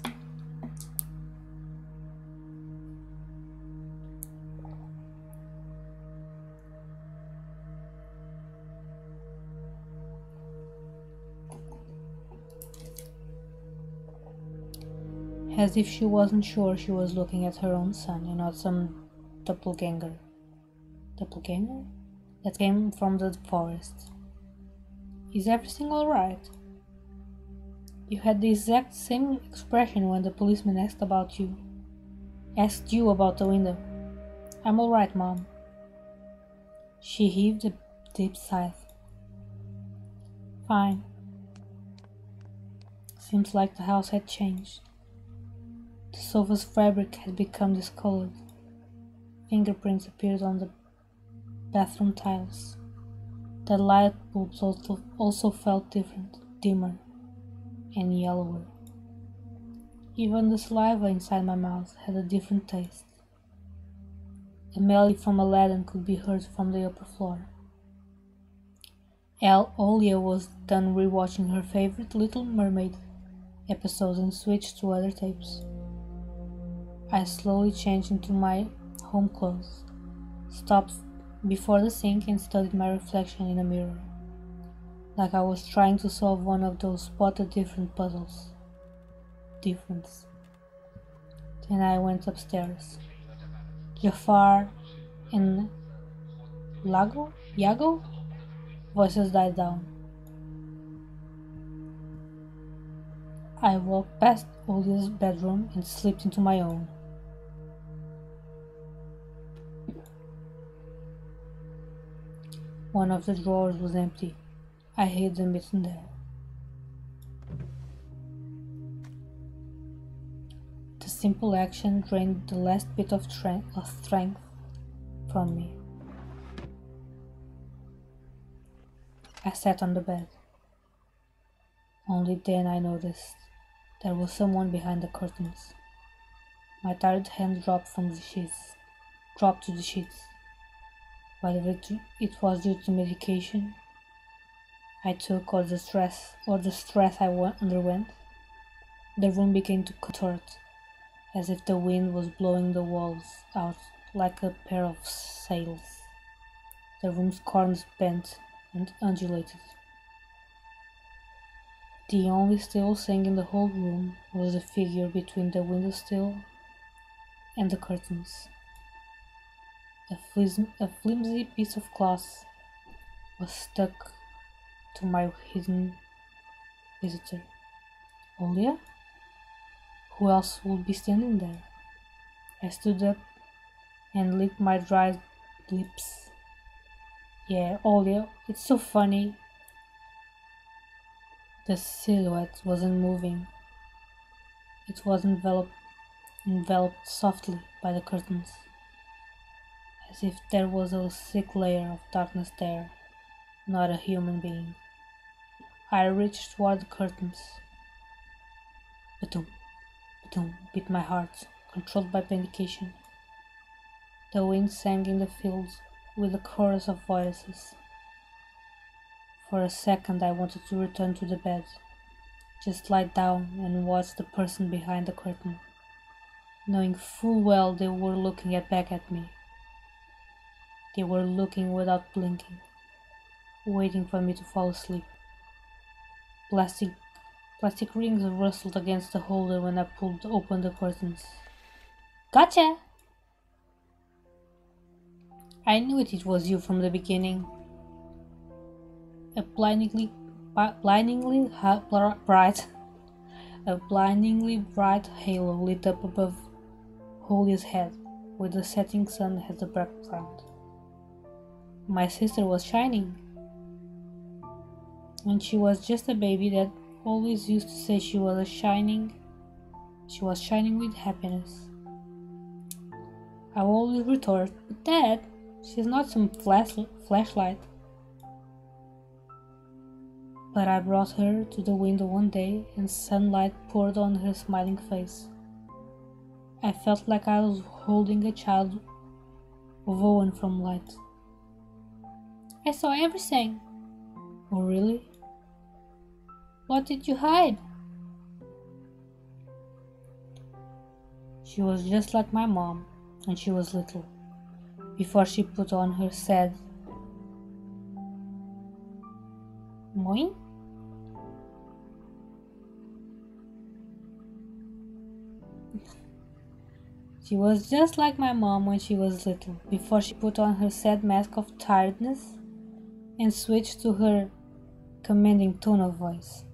As if she wasn't sure she was looking at her own son and not some doppelganger. Doppelganger? That came from the forest. Is everything alright? You had the exact same expression when the policeman asked you about the window. I'm alright, Mom. She heaved a deep sigh. Fine. Seems like the house had changed. The sofa's fabric had become discolored. Fingerprints appeared on the bathroom tiles. The light bulbs also felt different, dimmer, and yellower. Even the saliva inside my mouth had a different taste. The melody from Aladdin could be heard from the upper floor. Olia was done rewatching her favorite Little Mermaid episodes and switched to other tapes. I slowly changed into my home clothes, stopped before the sink and studied my reflection in a mirror. like I was trying to solve one of those spotted different puzzles. Difference. Then I went upstairs. Jafar and Yago? Voices died down. I walked past Olia's bedroom and slipped into my own. One of the drawers was empty. I hid the mitten there. The simple action drained the last bit of strength from me. I sat on the bed. Only then I noticed there was someone behind the curtains. My tired hand dropped to the sheets. Whether it was due to medication I took or the stress I underwent, the room began to contort, as if the wind was blowing the walls out like a pair of sails. The room's corners bent and undulated. The only still thing in the whole room was a figure between the windowsill and the curtains. A flimsy piece of cloth was stuck to my hidden visitor. Olia? Who else would be standing there? I stood up and licked my dry lips. Yeah, Olia, it's so funny. The silhouette wasn't moving. It was enveloped softly by the curtains, as if there was a thick layer of darkness there, not a human being. I reached toward the curtains. Ba-doom, ba-doom, beat my heart, controlled by medication. The wind sang in the fields with a chorus of voices. For a second I wanted to return to the bed, just lie down and watch the person behind the curtain, knowing full well they were looking back at me. They were looking without blinking, waiting for me to fall asleep. Plastic rings rustled against the holder when I pulled open the curtains. Gotcha! I knew it was you from the beginning. A blindingly bright halo lit up above Holly's head, with the setting sun as the background. My sister was shining, and she was just a baby that always used to say she was shining with happiness. I always retort, but Dad, she's not some flashlight. But I brought her to the window one day and sunlight poured on her smiling face. I felt like I was holding a child woven from light. I saw everything. Oh, really? What did you hide? She was just like my mom, and she was little, before she put on her sad moin. She was just like my mom when she was little, before she put on her sad mask of tiredness and switched to her commanding tone of voice.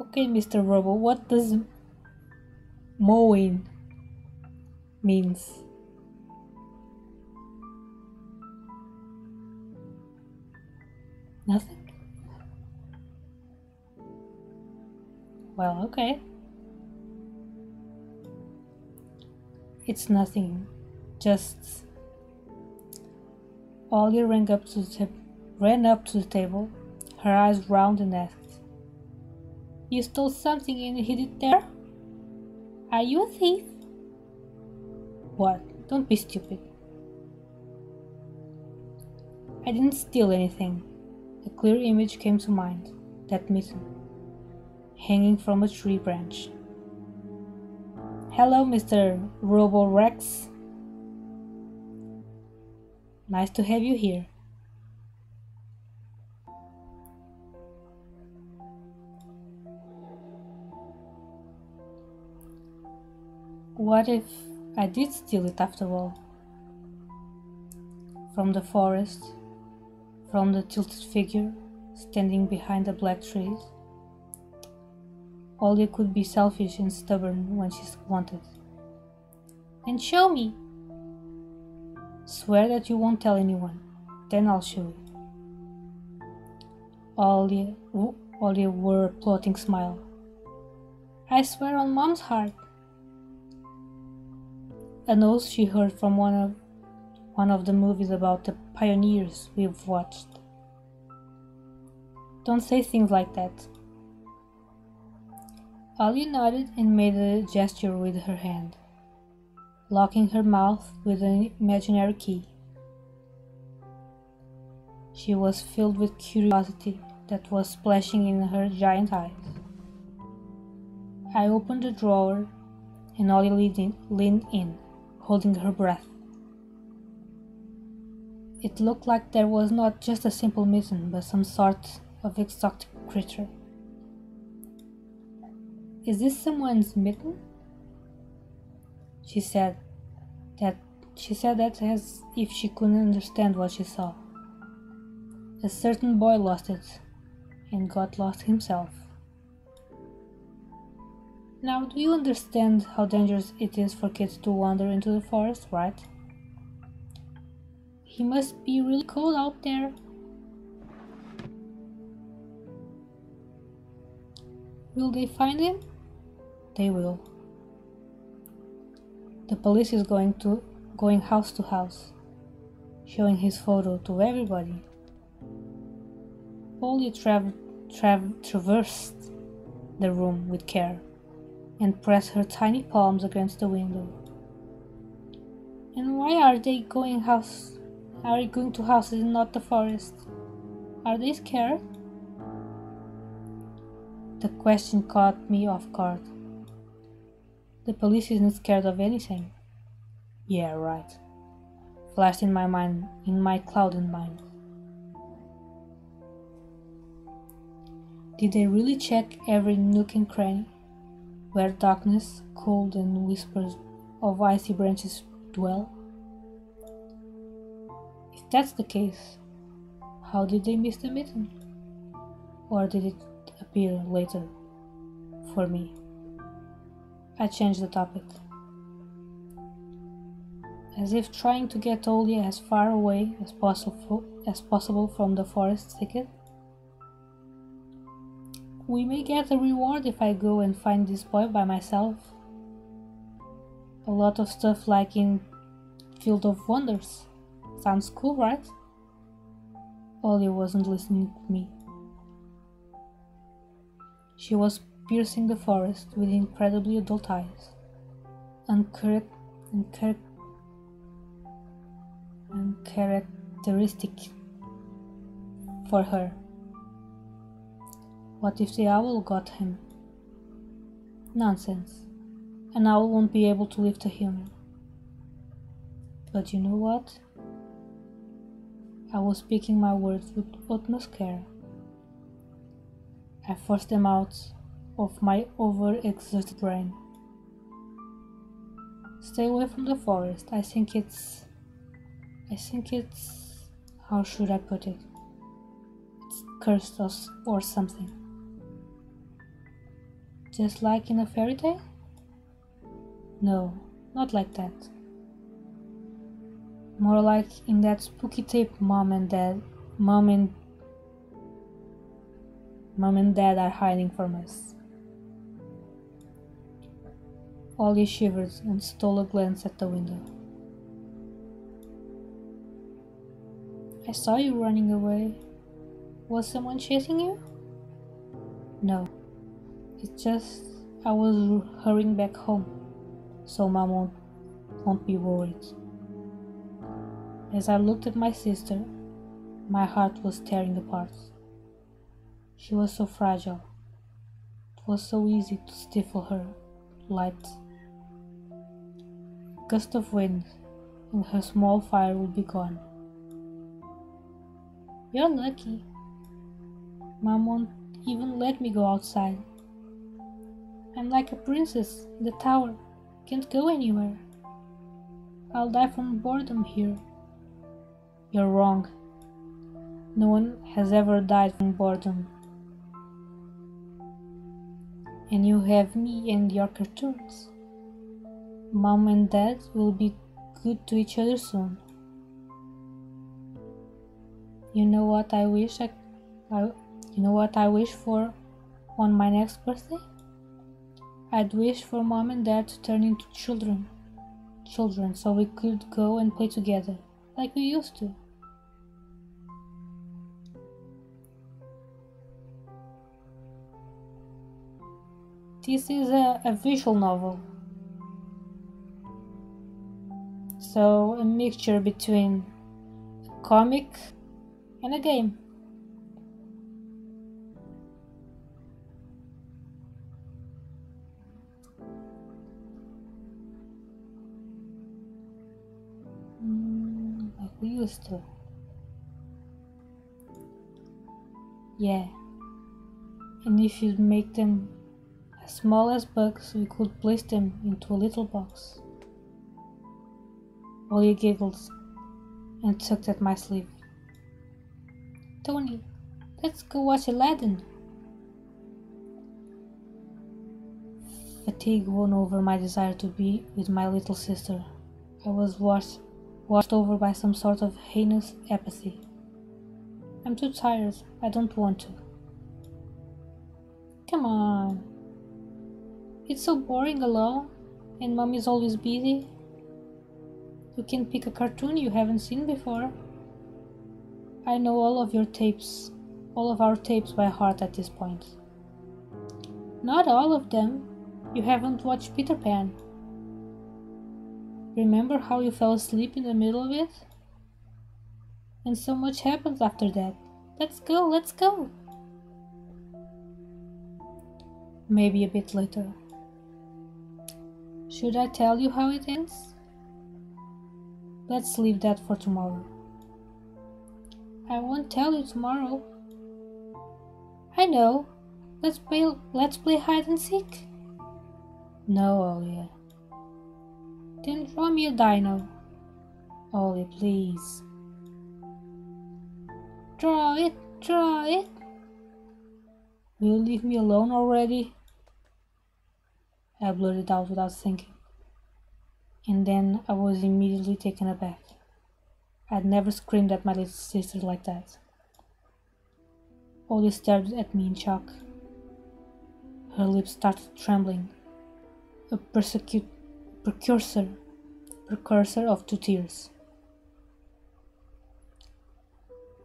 Okay, Mr. Robo, what does mowing means? Nothing? Well, okay. It's nothing. Just Ollie ran up to the table, her eyes round, and asked, "You stole something and hid it there? Are you a thief?" What? Don't be stupid. I didn't steal anything. A clear image came to mind. That mitten, hanging from a tree branch. "Hello, Mr. Robo-Rex." Nice to have you here. What if I did steal it after all? From the forest, from the tilted figure standing behind the black trees. Ollie could be selfish and stubborn when she's wanted. And show me! Swear that you won't tell anyone, then I'll show you. Ollie wore a plotting smile. I swear on Mom's heart. An oath she heard from one of the movies about the pioneers we've watched. Don't say things like that. Ollie nodded and made a gesture with her hand, locking her mouth with an imaginary key. She was filled with curiosity that was splashing in her giant eyes. I opened the drawer and Ollie leaned in, holding her breath. It looked like there was not just a simple mitten, but some sort of exotic creature. Is this someone's mitten? She said that as if she couldn't understand what she saw. A certain boy lost it, and got lost himself. Now, do you understand how dangerous it is for kids to wander into the forest, right? He must be really cold out there. Will they find him? They will. The police is going house to house, showing his photo to everybody. Polly traversed the room with care and pressed her tiny palms against the window. And why are they going to houses and not the forest? Are they scared? The question caught me off guard. The police isn't scared of anything. Yeah, right. Flashed in my mind, in my clouded mind. Did they really check every nook and cranny, where darkness, cold, and whispers of icy branches dwell? If that's the case, how did they miss the mitten? Or did it appear later for me? I changed the topic. As if trying to get Ollie as far away as possible from the forest thicket. We may get a reward if I go and find this boy by myself. A lot of stuff like in Field of Wonders. Sounds cool, right? Ollie wasn't listening to me. She was piercing the forest with incredibly adult eyes, uncharacteristic for her. What if the owl got him? Nonsense. An owl won't be able to lift a human. But you know what? I was speaking my words with utmost care. I forced them out of my overexerted brain. Stay away from the forest. I think it's... how should I put it? It's cursed or something. Just like in a fairy tale? No, not like that. More like in that spooky tape Mom and Dad are hiding from us. Ollie shivered and stole a glance at the window. I saw you running away. Was someone chasing you? No. It's just I was hurrying back home, so Mom won't be worried. As I looked at my sister, my heart was tearing apart. She was so fragile. It was so easy to stifle her light. A gust of wind, and her small fire would be gone. You're lucky. Mom won't even let me go outside. I'm like a princess in the tower. Can't go anywhere. I'll die from boredom here. You're wrong. No one has ever died from boredom. And you have me and your cartoons. Mom and Dad will be good to each other soon. You know what I wish you know what I wish for on my next birthday? I'd wish for Mom and Dad to turn into children, so we could go and play together, like we used to. This is a visual novel, so a mixture between a comic and a game. Like we used to. Yeah, and if you'd make them as small as bugs, we could place them into a little box. Ollie giggles and tugged at my sleeve. Tony, let's go watch Aladdin. Fatigue won over my desire to be with my little sister. I was washed over by some sort of heinous apathy. I'm too tired. I don't want to. Come on. It's so boring alone, and Mom is always busy. You can pick a cartoon you haven't seen before. I know all of our tapes by heart at this point. Not all of them. You haven't watched Peter Pan. Remember how you fell asleep in the middle of it? And so much happens after that. Let's go, let's go! Maybe a bit later. Should I tell you how it ends? Let's leave that for tomorrow. I won't tell you tomorrow. I know. Let's play hide and seek. No, Ollie. Then draw me a dino. Ollie, please. Draw it, draw it. Will you leave me alone already? I blurted out without thinking. And then I was immediately taken aback. I'd never screamed at my little sister like that. Ollie stared at me in shock. Her lips started trembling. A precursor of two tears.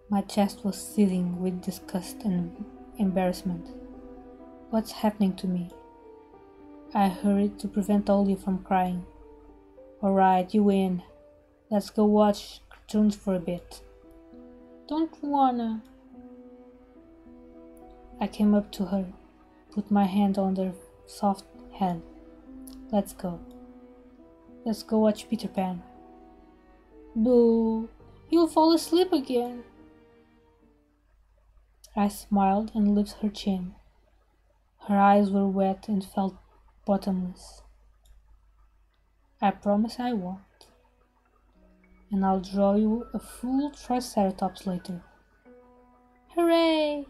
My chest was seething with disgust and embarrassment. What's happening to me? I hurried to prevent Ollie from crying. Alright, you win. Let's go watch cartoons for a bit. Don't wanna. I came up to her, put my hand on her soft hand. Let's go. Let's go watch Peter Pan. Boo! You'll fall asleep again. I smiled and lifted her chin. Her eyes were wet and felt bottomless. I promise I won't. And I'll draw you a full Triceratops later. Hooray!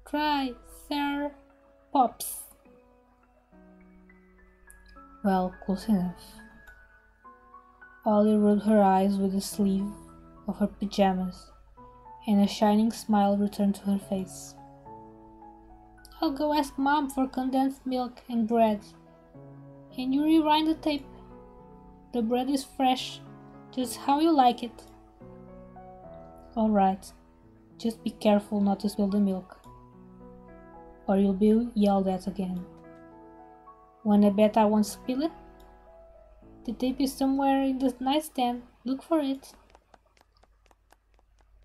Triceratops. Well, close enough. Ollie rubbed her eyes with the sleeve of her pajamas, and a shining smile returned to her face. I'll go ask Mom for condensed milk and bread. And you rewind the tape. The bread is fresh, just how you like it. Alright, just be careful not to spill the milk, or you'll be yelled at again. Wanna bet I won't spill it? The tape is somewhere in the nightstand. Look for it.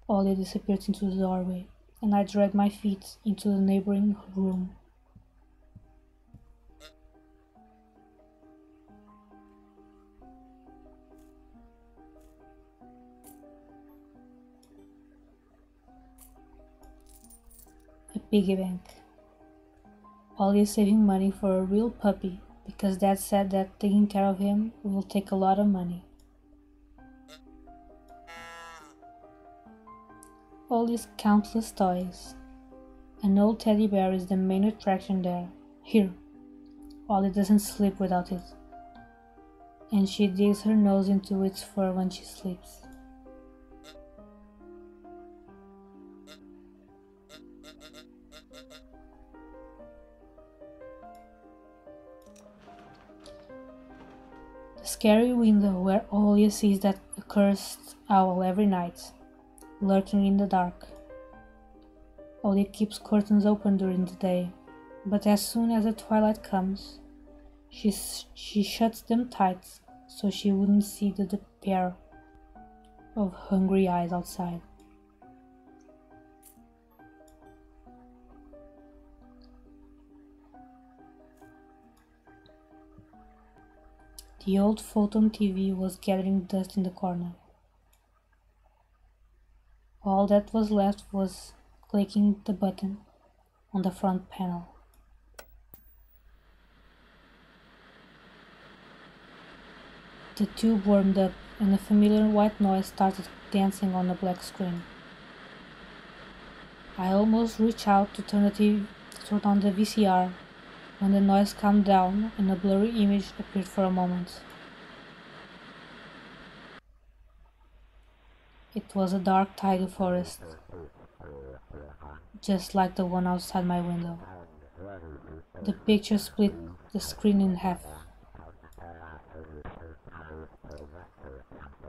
Ollie disappeared into the doorway, and I dragged my feet into the neighboring room. piggy bank. Ollie is saving money for a real puppy because Dad said that taking care of him will take a lot of money. Ollie's countless toys. An old teddy bear is the main attraction there. Here, Ollie doesn't sleep without it, and she digs her nose into its fur when she sleeps. The scary window where Ollie sees that accursed owl every night, lurking in the dark. Ollie keeps curtains open during the day, but as soon as the twilight comes, she shuts them tight so she wouldn't see the pair of hungry eyes outside. The old photon TV was gathering dust in the corner. All that was left was clicking the button on the front panel. The tube warmed up and a familiar white noise started dancing on the black screen. I almost reached out to turn on the VCR when the noise calmed down and a blurry image appeared for a moment. It was a dark taiga forest, just like the one outside my window. The picture split the screen in half.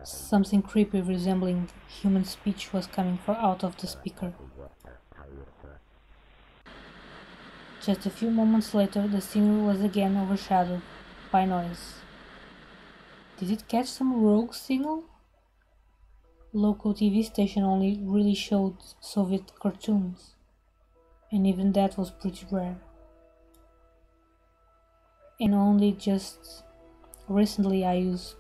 Something creepy resembling human speech was coming out of the speaker. Just a few moments later, the singer was again overshadowed by noise. Did it catch some rogue signal? Local TV station only really showed Soviet cartoons, and even that was pretty rare. And only just recently I used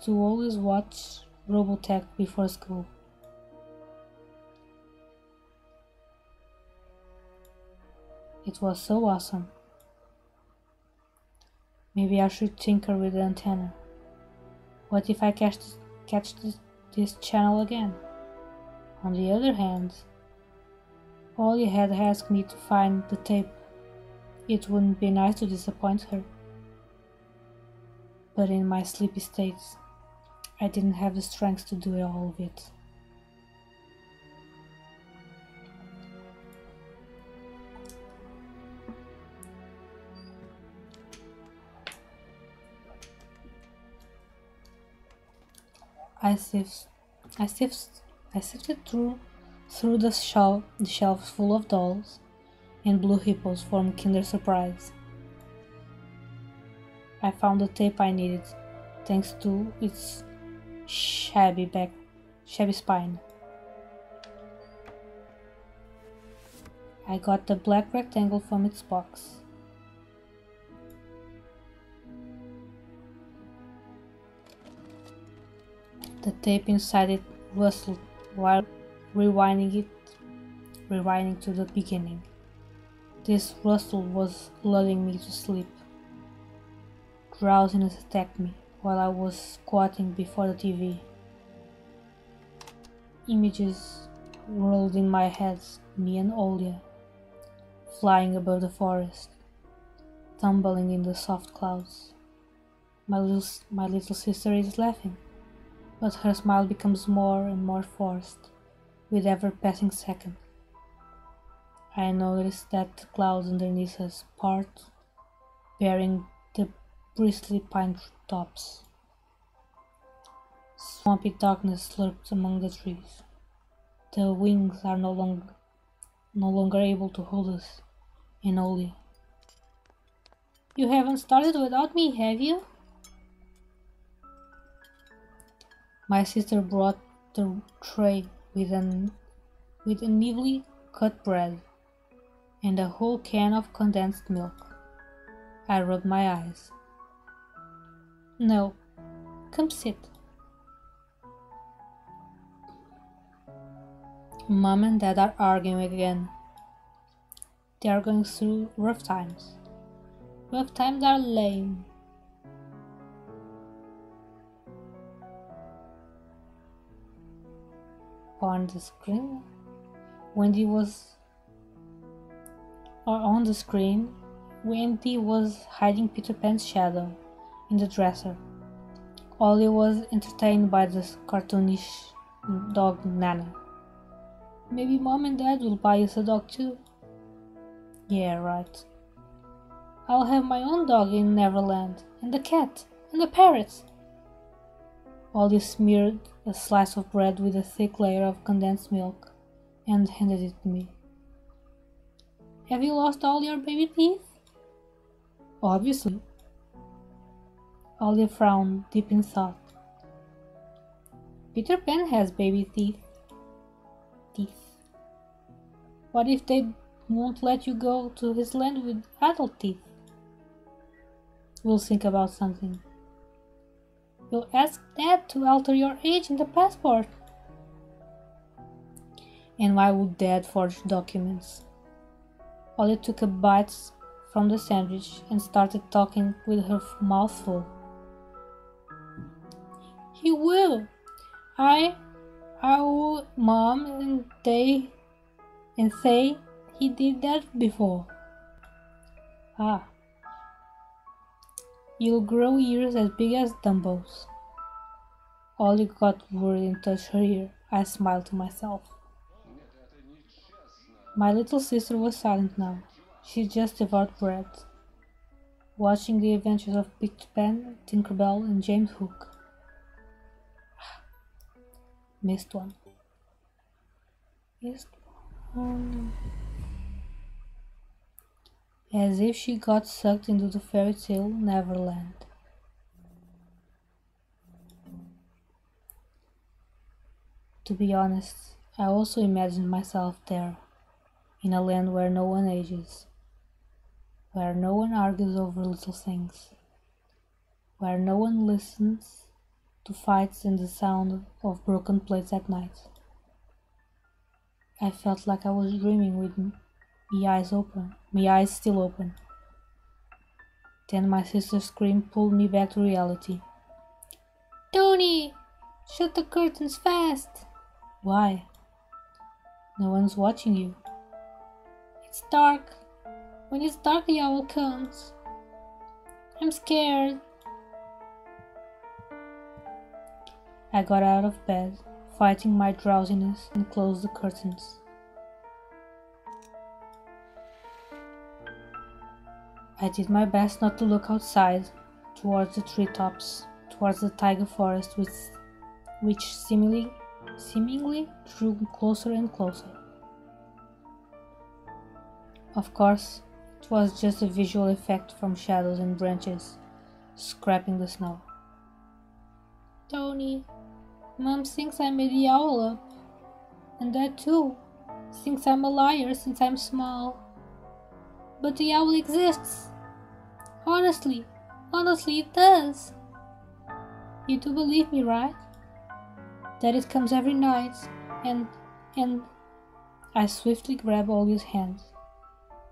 to always watch Robotech before school. It was so awesome. Maybe I should tinker with the antenna. What if I catch this channel again? On the other hand, Ollie had asked me to find the tape. It wouldn't be nice to disappoint her. But in my sleepy states, I didn't have the strength to do all of it. I sifted through the shelves full of dolls and blue hippos from Kinder Surprise. I found the tape I needed, thanks to its shabby spine. I got the black rectangle from its box. The tape inside it rustled while rewinding to the beginning. This rustle was lulling me to sleep. Drowsiness attacked me while I was squatting before the TV. Images rolled in my head, me and Olya, flying above the forest, tumbling in the soft clouds. My little sister is laughing, but her smile becomes more and more forced with every passing second. I noticed that the clouds underneath us part, bearing the bristly pine tops. Swampy darkness lurked among the trees. The wings are no longer able to hold us, and Ollie. You haven't started without me, have you? My sister brought the tray with unevenly cut bread and a whole can of condensed milk. I rubbed my eyes. No, come sit. Mom and Dad are arguing again. They are going through rough times. Rough times are lame. On the screen, on the screen, Wendy was hiding Peter Pan's shadow in the dresser. Ollie was entertained by the cartoonish dog Nana. Maybe Mom and Dad will buy us a dog too. Yeah, right. I'll have my own dog in Neverland, and a cat, and a parrot. Ollie smeared a slice of bread with a thick layer of condensed milk and handed it to me. Have you lost all your baby teeth? Obviously. Ollie frowned, deep in thought. Peter Pan has baby teeth. What if they won't let you go to his land with adult teeth? We'll think about something. You'll ask Dad to alter your age in the passport. And why would Dad forge documents? Ollie took a bite from the sandwich and started talking with her mouth full. He will. I will, Mom, and say he did that before. Ah. You'll grow ears as big as Dumbo's. Ollie got worried and touched her ear. I smiled to myself. My little sister was silent now. She just devoured bread, watching the adventures of Peter Pan, Tinkerbell, and James Hook. Missed one. As if she got sucked into the fairy tale Neverland. To be honest, I also imagined myself there, in a land where no one ages, where no one argues over little things, where no one listens to fights and the sound of broken plates at night. I felt like I was dreaming with my eyes still open. Then my sister's scream pulled me back to reality. Tony! Shut the curtains fast! Why? No one's watching you. It's dark. When it's dark, the owl comes. I'm scared. I got out of bed, fighting my drowsiness, and closed the curtains. I did my best not to look outside, towards the treetops, towards the taiga forest which seemingly drew closer and closer. Of course, it was just a visual effect from shadows and branches scraping the snow. Tony, Mom thinks I made the owl up, and Dad too thinks I'm a liar since I'm small. But the owl exists. Honestly it does. You do believe me, right? That it comes every night, and I swiftly grabbed Ollie's hand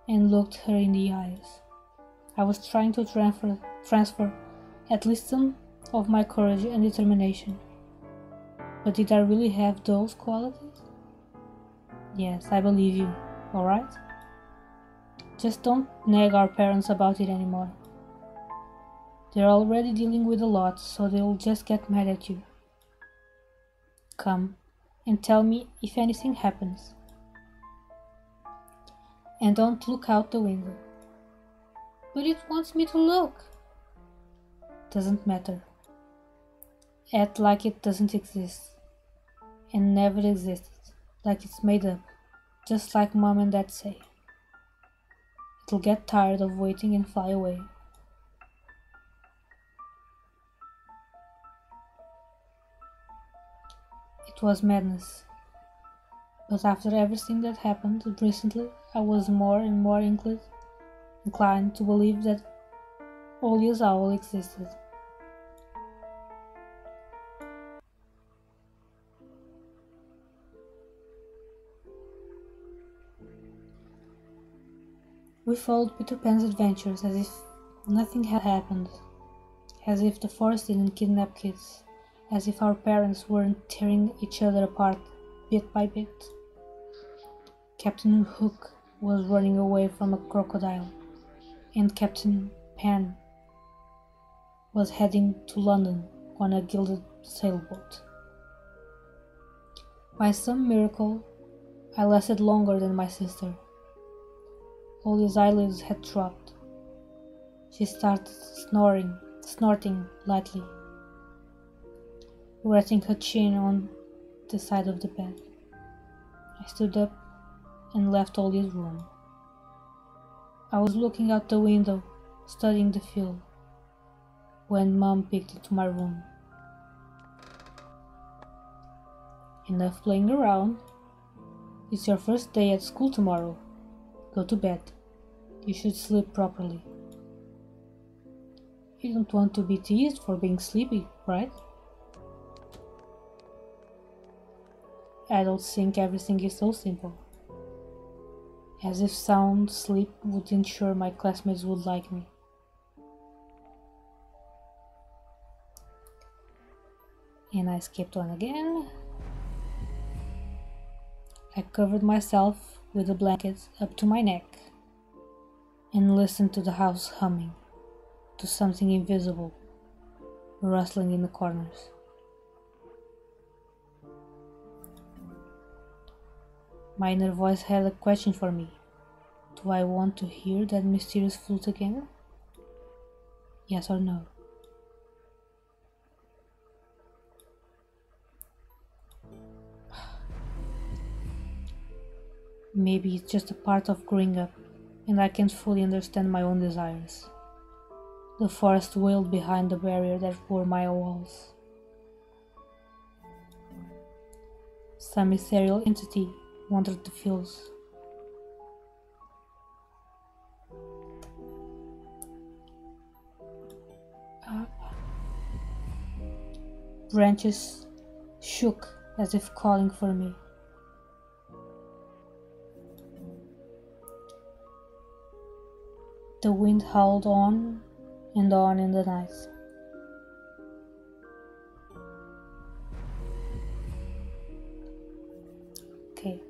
and looked her in the eyes. I was trying to transfer at least some of my courage and determination. But did I really have those qualities? Yes, I believe you, alright? Just don't nag our parents about it anymore. They're already dealing with a lot, so they'll just get mad at you. Come and tell me if anything happens. And don't look out the window. But it wants me to look. Doesn't matter. Act like it doesn't exist. And never existed. Like it's made up. Just like Mom and Dad say. It'll get tired of waiting and fly away. It was madness. But after everything that happened recently, I was more and more inclined to believe that Olia's owl existed. We followed Peter Pan's adventures as if nothing had happened, as if the forest didn't kidnap kids, as if our parents weren't tearing each other apart bit by bit. Captain Hook was running away from a crocodile, and Captain Pan was heading to London on a gilded sailboat. By some miracle, I lasted longer than my sister. Ollie's eyelids had dropped. She started snorting lightly, resting her chin on the side of the bed. I stood up and left Ollie's room. I was looking out the window, studying the field, when Mom peeked into my room. Enough playing around. It's your first day at school tomorrow. Go to bed. You should sleep properly. You don't want to be teased for being sleepy, right? Adults think everything is so simple. As if sound sleep would ensure my classmates would like me. And I skipped on again. I covered myself with a blanket up to my neck and listened to the house humming, to something invisible rustling in the corners. My inner voice had a question for me. Do I want to hear that mysterious flute again? Yes or no? Maybe it's just a part of growing up, and I can't fully understand my own desires. The forest wailed behind the barrier that were my walls. Some ethereal entity wandered the fields. Up. Branches shook as if calling for me. The wind howled on and on in the night. Okay.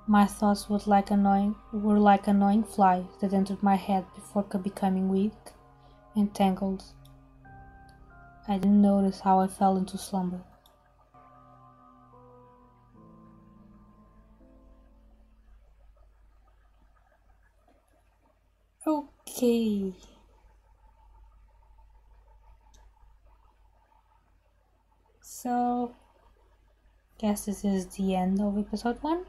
My thoughts were like annoying flies that entered my head before becoming weak and tangled. I didn't notice how I fell into slumber. Okay. So, guess this is the end of episode 1.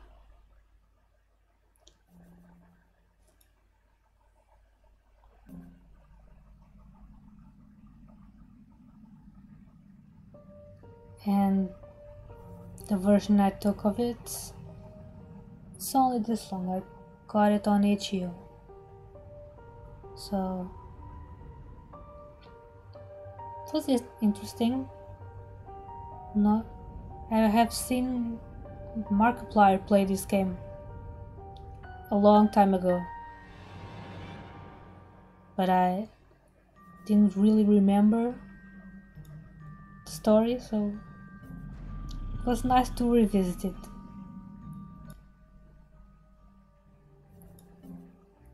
And the version I took of it's only this long. I got it on itch.io. So was it interesting? No, I have seen Markiplier play this game a long time ago, but I didn't really remember the story, so it was nice to revisit it.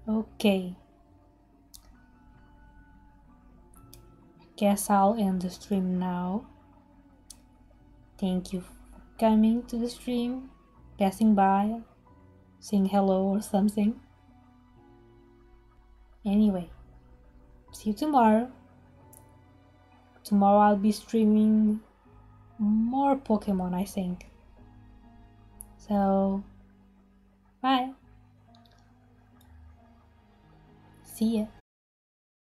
Okay, I guess I'll end the stream now. Thank you for coming to the stream, passing by, saying hello or something. Anyway, see you tomorrow. Tomorrow I'll be streaming more Pokemon, I think. So, bye. See ya.